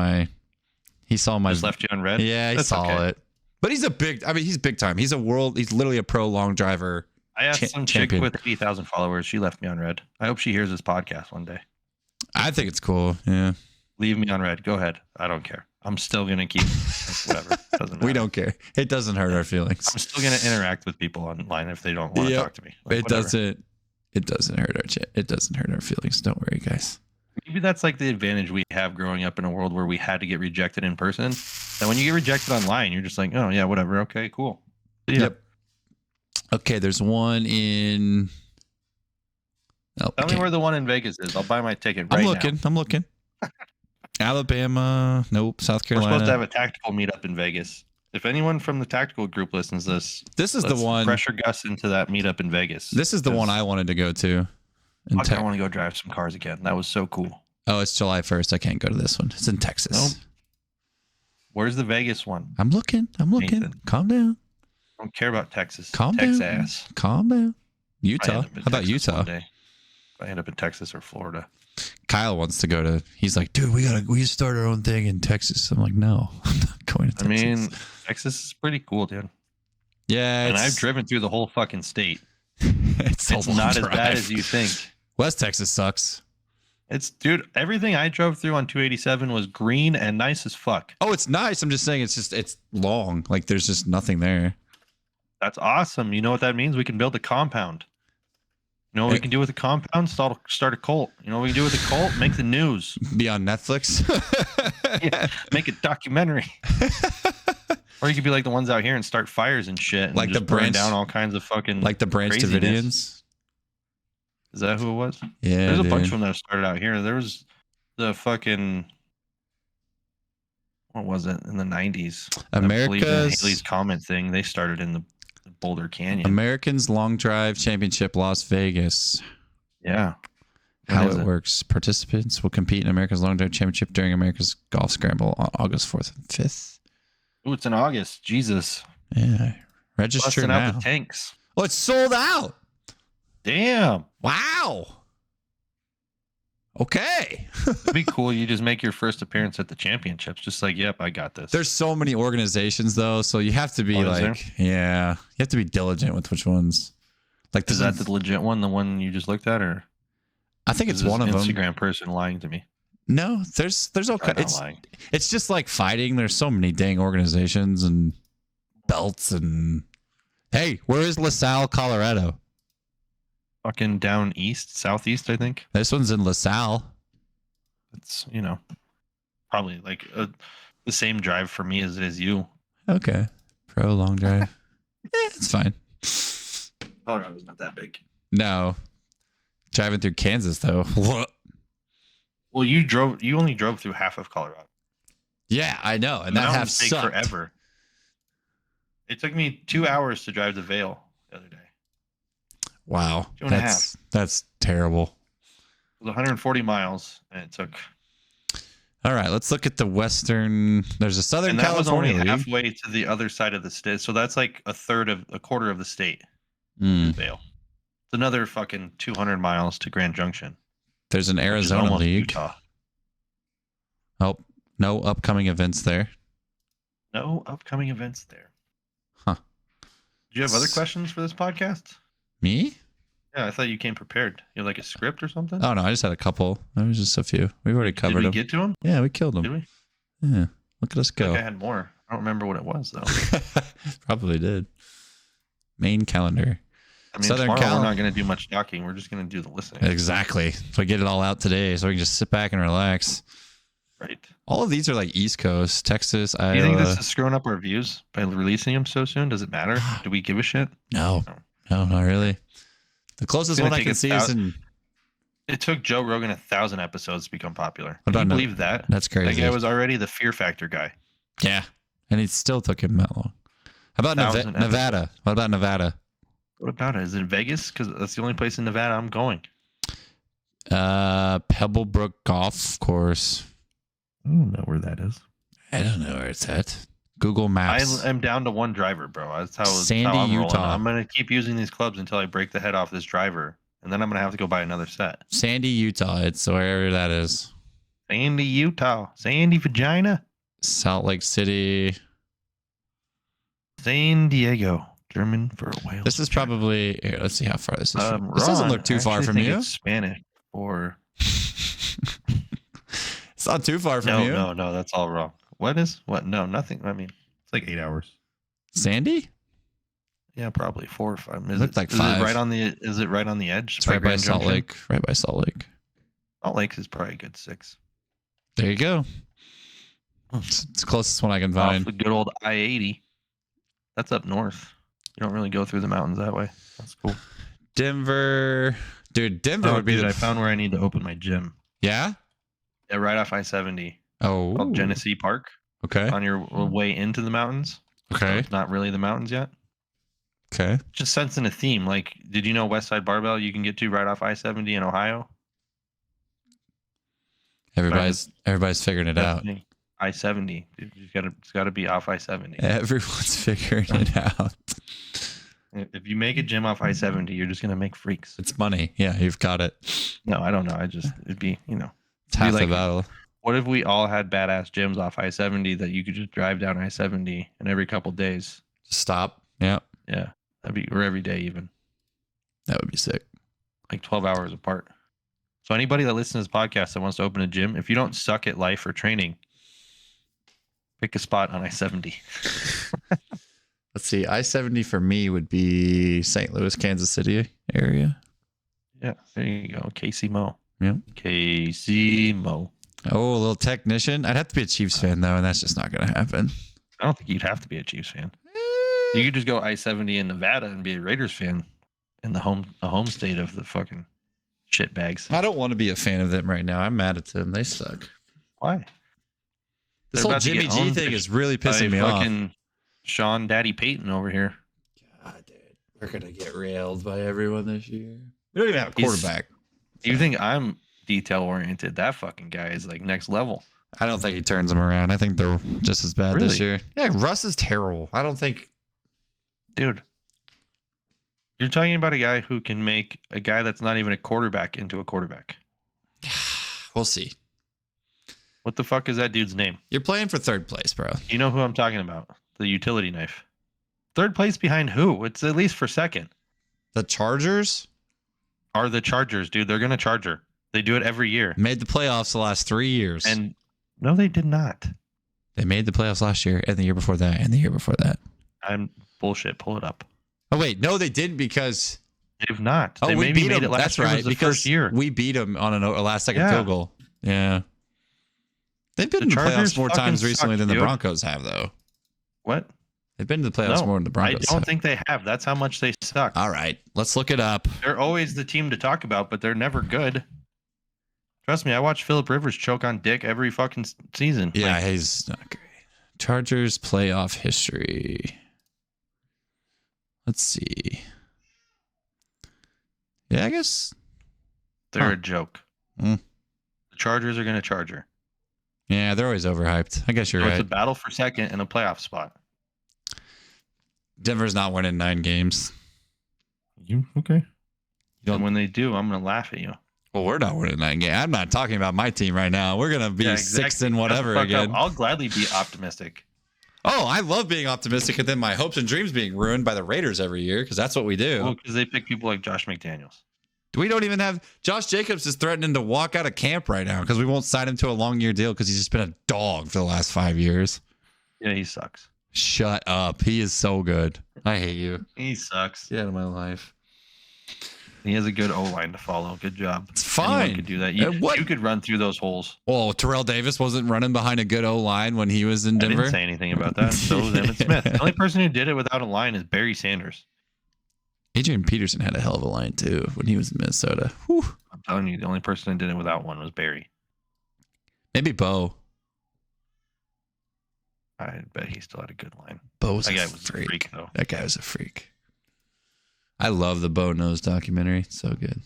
he saw my. Just left you on red. Yeah, he saw it. But he's he's big time. He's literally a pro long driver. I asked some chick with 80,000 followers. She left me on red. I hope she hears this podcast one day. I think it's cool. Yeah. Leave me on red. Go ahead. I don't care. I'm still going to keep whatever. Doesn't matter. We don't care. It doesn't hurt our feelings. I'm still going to interact with people online if they don't want to talk to me. It doesn't hurt our feelings. Don't worry, guys. Maybe that's like the advantage we have growing up in a world where we had to get rejected in person. That when you get rejected online, you're just like, oh yeah, whatever. Okay, cool. Yeah. Yep. Okay, there's one in. Tell me where the one in Vegas is. I'll buy my ticket right now. I'm looking. Alabama. Nope. South Carolina. We're supposed to have a tactical meetup in Vegas. If anyone from the tactical group listens to this is the one. Pressure Gus into that meetup in Vegas. This is the one I wanted to go to. I want to go drive some cars again. That was so cool. Oh, it's July 1st. I can't go to this one. It's in Texas. Nope. Where's the Vegas one? I'm looking. Nathan. Calm down. I don't care about Texas. Calm down. Calm down. Utah. How about Utah? I end up in Texas or Florida. Kyle wants to go to. He's like, dude, we start our own thing in Texas. I'm like, no, I'm not going to Texas. I mean, Texas is pretty cool, dude. Yeah, and I've driven through the whole fucking state. It's not as bad as you think. West Texas sucks. Dude, everything I drove through on 287 was green and nice as fuck. Oh, it's nice. I'm just saying it's long. Like there's just nothing there. That's awesome. You know what that means? We can build a compound. You know what we can do with a compound? Start a cult. You know what we can do with a cult? Make the news. Be on Netflix. Yeah, make a documentary. Or you could be like the ones out here and start fires and shit. And like just the branch burn down all kinds of fucking like the Branch craziness. Davidians. Is that who it was? Yeah. There's a bunch of them that started out here. There was the fucking, what was it, in the 90s? America's Haley's Comet thing. They started in the Boulder Canyon. Americans Long Drive Championship, Las Vegas. Yeah. How it works. Participants will compete in America's Long Drive Championship during America's Golf Scramble on August 4th and 5th. Ooh, it's in August. Jesus. Yeah. Register Busting now. out the tanks. Oh, it's sold out. Damn. Wow. Okay. It'd be cool. You just make your first appearance at the championships. Just like, yep, I got this. There's so many organizations though, so you have to be yeah, you have to be diligent with which ones. Like, is that the legit one, the one you just looked at, or I think it's one of them. Instagram person lying to me. No, there's all kinds. It's just like fighting. There's so many dang organizations and belts and. Hey, where is LaSalle, Colorado? Fucking down east, southeast, I think. This one's in LaSalle. It's, probably like the same drive for me as it is you. Okay. Pro long drive. It's fine. Colorado's not that big. No. Driving through Kansas, though. Well, you only drove through half of Colorado. Yeah, I know. And that half sucked. Forever. It took me 2 hours to drive to Vail the other day. Wow. 2.5. That's terrible. It was 140 miles, and it took. All right, let's look at the western. There's a Southern California. And that was only halfway to the other side of the state. So that's like a quarter of the state. Vail. It's another fucking 200 miles to Grand Junction. There's an Arizona league. Utah. Oh, no upcoming events there. No upcoming events there. Huh. Do you have other questions for this podcast? Me? Yeah, I thought you came prepared. You like a script or something? Oh, no, I just had a couple. There was just a few. We've already covered them. Did we get to them? Yeah, we killed them. Did we? Yeah. Look at us go. I had more. I don't remember what it was, though. Probably did. Main calendar. I mean, tomorrow we're not going to do much talking. We're just going to do the listening. Exactly. So we get it all out today so we can just sit back and relax. Right. All of these are like East Coast, Texas, Iowa. Do you think this is screwing up our views by releasing them so soon? Does it matter? Do we give a shit? No, not really. The closest one I can see is in. It took Joe Rogan 1,000 episodes to become popular. Can you believe that? That's crazy. That guy was already the Fear Factor guy. Yeah. And it still took him that long. How about Nevada? What about Nevada? What about it? Is it Vegas? Because that's the only place in Nevada I'm going. Pebblebrook Golf Course. I don't know where that is. I don't know where it's at. Google Maps. I am down to one driver, bro. That's how Sandy, I'm Utah. rolling. I'm gonna keep using these clubs until I break the head off this driver, and then I'm gonna have to go buy another set. Sandy, Utah. It's wherever that is. Sandy, Utah. Sandy, vagina. Salt Lake City. San Diego. German for a whale. This is probably. Here, let's see how far this is. This doesn't look too far from you. It's Spanish or. It's not too far from you. No, that's all wrong. What? No, nothing. I mean, it's like 8 hours. Sandy? Yeah, probably 4 or 5. It looked like 5. Is it right on the edge? It's right by Salt Lake. Right by Salt Lake. Salt Lake is probably a good 6. There you go. It's the closest one I can find. The good old I-80. That's up north. You don't really go through the mountains that way. That's cool. Denver. Dude, Denver would be I found where I need to open my gym. Yeah? Yeah, right off I-70. Oh. Called Genesee Park. Okay. On your way into the mountains. Okay. So it's not really the mountains yet. Okay. Just sensing a theme. Like, did you know Westside Barbell you can get to right off I-70 in Ohio? Everybody's figuring it out. I-70. It's got to be off I-70. Everyone's figuring it out. If you make a gym off I-70, you're just gonna make freaks. It's money. Yeah, you've got it. No, I don't know. It'd be, it's half the battle. What if we all had badass gyms off I-70 that you could just drive down I-70 and every couple days stop? Yeah. Or every day even. That would be sick. Like 12 hours apart. So anybody that listens to this podcast that wants to open a gym, if you don't suck at life or training, pick a spot on I-70. Let's see. I-70 for me would be St. Louis, Kansas City area. Yeah, there you go. Casey Mo. Yep. Casey Mo. Oh, a little technician. I'd have to be a Chiefs fan, though, and that's just not going to happen. I don't think you'd have to be a Chiefs fan. You could just go I-70 in Nevada and be a Raiders fan in the home state of the fucking shit bags. I don't want to be a fan of them right now. I'm mad at them. They suck. Why? This whole Jimmy G thing is really pissing me off. Sean Daddy Payton over here. God, dude. We're going to get railed by everyone this year. We don't even have a quarterback. You think I'm detail-oriented? That fucking guy is like next level. I don't think he turns them around. I think they're just as bad this year. Yeah, Russ is terrible. I don't think... Dude, you're talking about a guy who can make a guy that's not even a quarterback into a quarterback. We'll see. What the fuck is that dude's name? You're playing for third place, bro. You know who I'm talking about? The utility knife. Third place behind who? It's at least for second. The Chargers? Are the Chargers, dude. They're going to Charger. They do it every year. Made the playoffs the last 3 years. And no, they did not. They made the playoffs last year and the year before that and the year before that. I'm bullshit. Pull it up. Oh, wait. No, they didn't because... They've not. Oh, they we maybe beat made them. it last That's year. right. Was the Because first year. we beat them on a last-second field goal. Yeah. They've been in the playoffs more times recently than the Broncos have, though. What? They've been to the playoffs more than the Broncos I don't think they have. That's how much they suck. All right. Let's look it up. They're always the team to talk about, but they're never good. Trust me, I watch Phillip Rivers choke on dick every fucking season. Yeah, he's not great. Chargers playoff history. Let's see. Yeah, I guess. They're a joke. Mm. The Chargers are going to Charger. Yeah, they're always overhyped. I guess you're right. It's a battle for second and a playoff spot. Denver's not winning 9 games. You okay? And when they do, I'm going to laugh at you. Well, we're not winning 9 games. I'm not talking about my team right now. We're going to be sixth in whatever again. I'll gladly be optimistic. Oh, I love being optimistic and then my hopes and dreams being ruined by the Raiders every year because that's what we do. Well, because they pick people like Josh McDaniels. We don't even have Josh Jacobs is threatening to walk out of camp right now because we won't sign him to a long year deal because he's just been a dog for the last 5 years. Yeah, he sucks. Shut up. He is so good. I hate you. He sucks. Get out of my life. He has a good O-line to follow. Good job. It's fine. Anyone could do that. You could run through those holes. Oh, Terrell Davis wasn't running behind a good O-line when he was in Denver. I didn't say anything about that. So was Emmitt Smith. The only person who did it without a line is Barry Sanders. Adrian Peterson had a hell of a line too when he was in Minnesota. Whew. I'm telling you, the only person who did it without one was Barry. Maybe Bo. I bet he still had a good line. Bo's that guy was was a freak, though. That guy was a freak. I love the Bo Knows documentary. It's so good.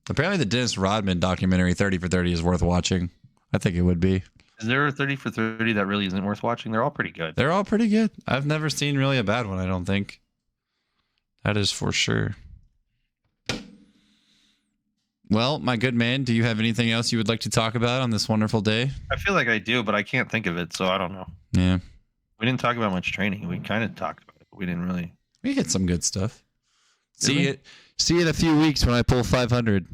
Apparently, the Dennis Rodman documentary, 30 for 30, is worth watching. I think it would be. Is there a 30 for 30 that really isn't worth watching? They're all pretty good. They're all pretty good. I've never seen really a bad one, I don't think. That is for sure. Well, my good man, do you have anything else you would like to talk about on this wonderful day? I feel like I do, but I can't think of it, so I don't know. Yeah. We didn't talk about much training. We kind of talked about it, but we didn't really. We hit some good stuff. See you in a few weeks when I pull 500,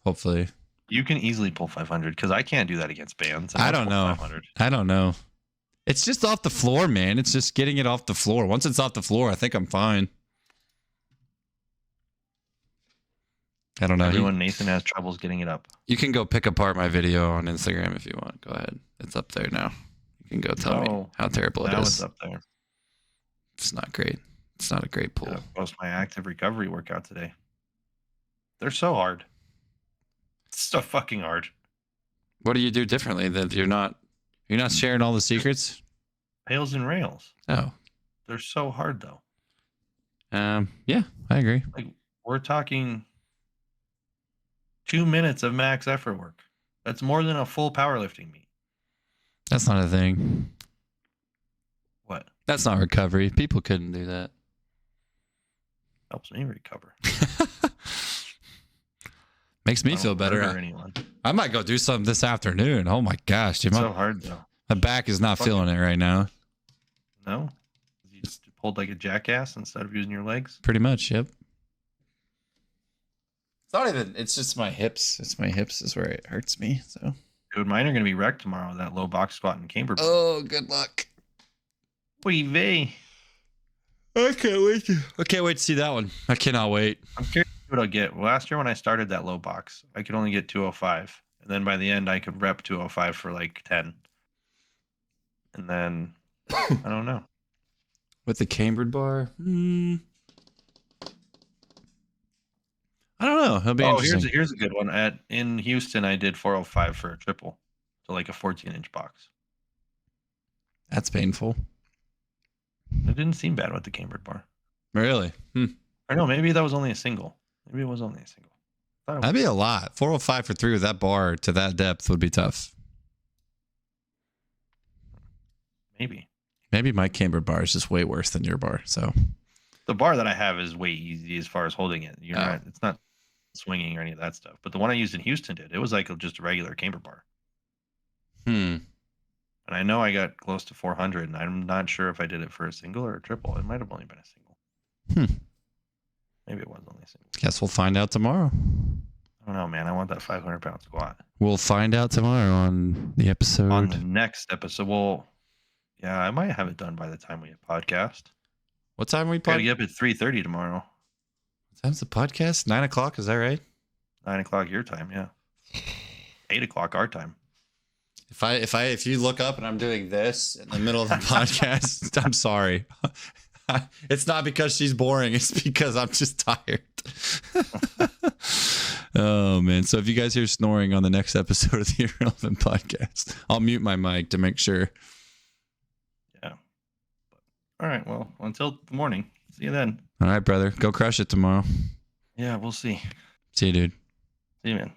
hopefully. You can easily pull 500 because I can't do that against bands. I don't know. 500. I don't know. It's just off the floor, man. It's just getting it off the floor. Once it's off the floor, I think I'm fine. I don't know. Everyone, Nathan has troubles getting it up. You can go pick apart my video on Instagram if you want. Go ahead. It's up there now. You can go tell me how terrible it is. Now it's up there. It's not great. It's not a great pull. Post my active recovery workout today. They're so hard. It's so fucking hard. What do you do differently that you're not sharing all the secrets? Pails and rails. Oh. They're so hard though. Yeah, I agree. Like we're talking 2 minutes of max effort work. That's more than a full powerlifting meet. That's not a thing. What? That's not recovery. People couldn't do that. Helps me recover. Makes me feel better. I might go do something this afternoon. Oh my gosh, dude. It's so hard though. My back is not feeling it right now. No? You just pulled like a jackass instead of using your legs? Pretty much, yep. It's not even. It's just my hips. It's my hips is where it hurts me. So. Dude, mine are gonna be wrecked tomorrow. That low box squat and camber. Oh, good luck. Oy vey. I can't wait. I can't wait to see that one. I cannot wait. I'm curious what I'll get. Last year when I started that low box, I could only get 205, and then by the end I could rep 205 for like 10. And then I don't know. With the cambered bar, I don't know. It'll be interesting. Here's a good one. In Houston, I did 405 for a triple, so like a 14-inch box. That's painful. It didn't seem bad with the cambered bar. Really? I know. Maybe that was only a single. Maybe it was only a single. That'd be a lot. 405 for 3 with that bar to that depth would be tough. Maybe my cambered bar is just way worse than your bar. So the bar that I have is way easy as far as holding it. It's not swinging or any of that stuff. But the one I used in Houston it was like just a regular camber bar. And I know I got close to 400, and I'm not sure if I did it for a single or a triple. It might have only been a single. Maybe it was only a single. Guess we'll find out tomorrow. I don't know, man. I want that 500-pound squat. We'll find out tomorrow on the episode. On the next episode. Well, yeah, I might have it done by the time we hit podcast. What time we gotta get up at 3:30 tomorrow. What time's the podcast? 9 o'clock, is that right? 9 o'clock your time, yeah. 8 o'clock our time. If you look up and I'm doing this in the middle of the podcast, I'm sorry. It's not because she's boring. It's because I'm just tired. Oh, man. So if you guys hear snoring on the next episode of the Irrelevant Podcast, I'll mute my mic to make sure. Yeah. All right. Well, until the morning. See you then. All right, brother. Go crush it tomorrow. Yeah, we'll see. See you, dude. See you, man.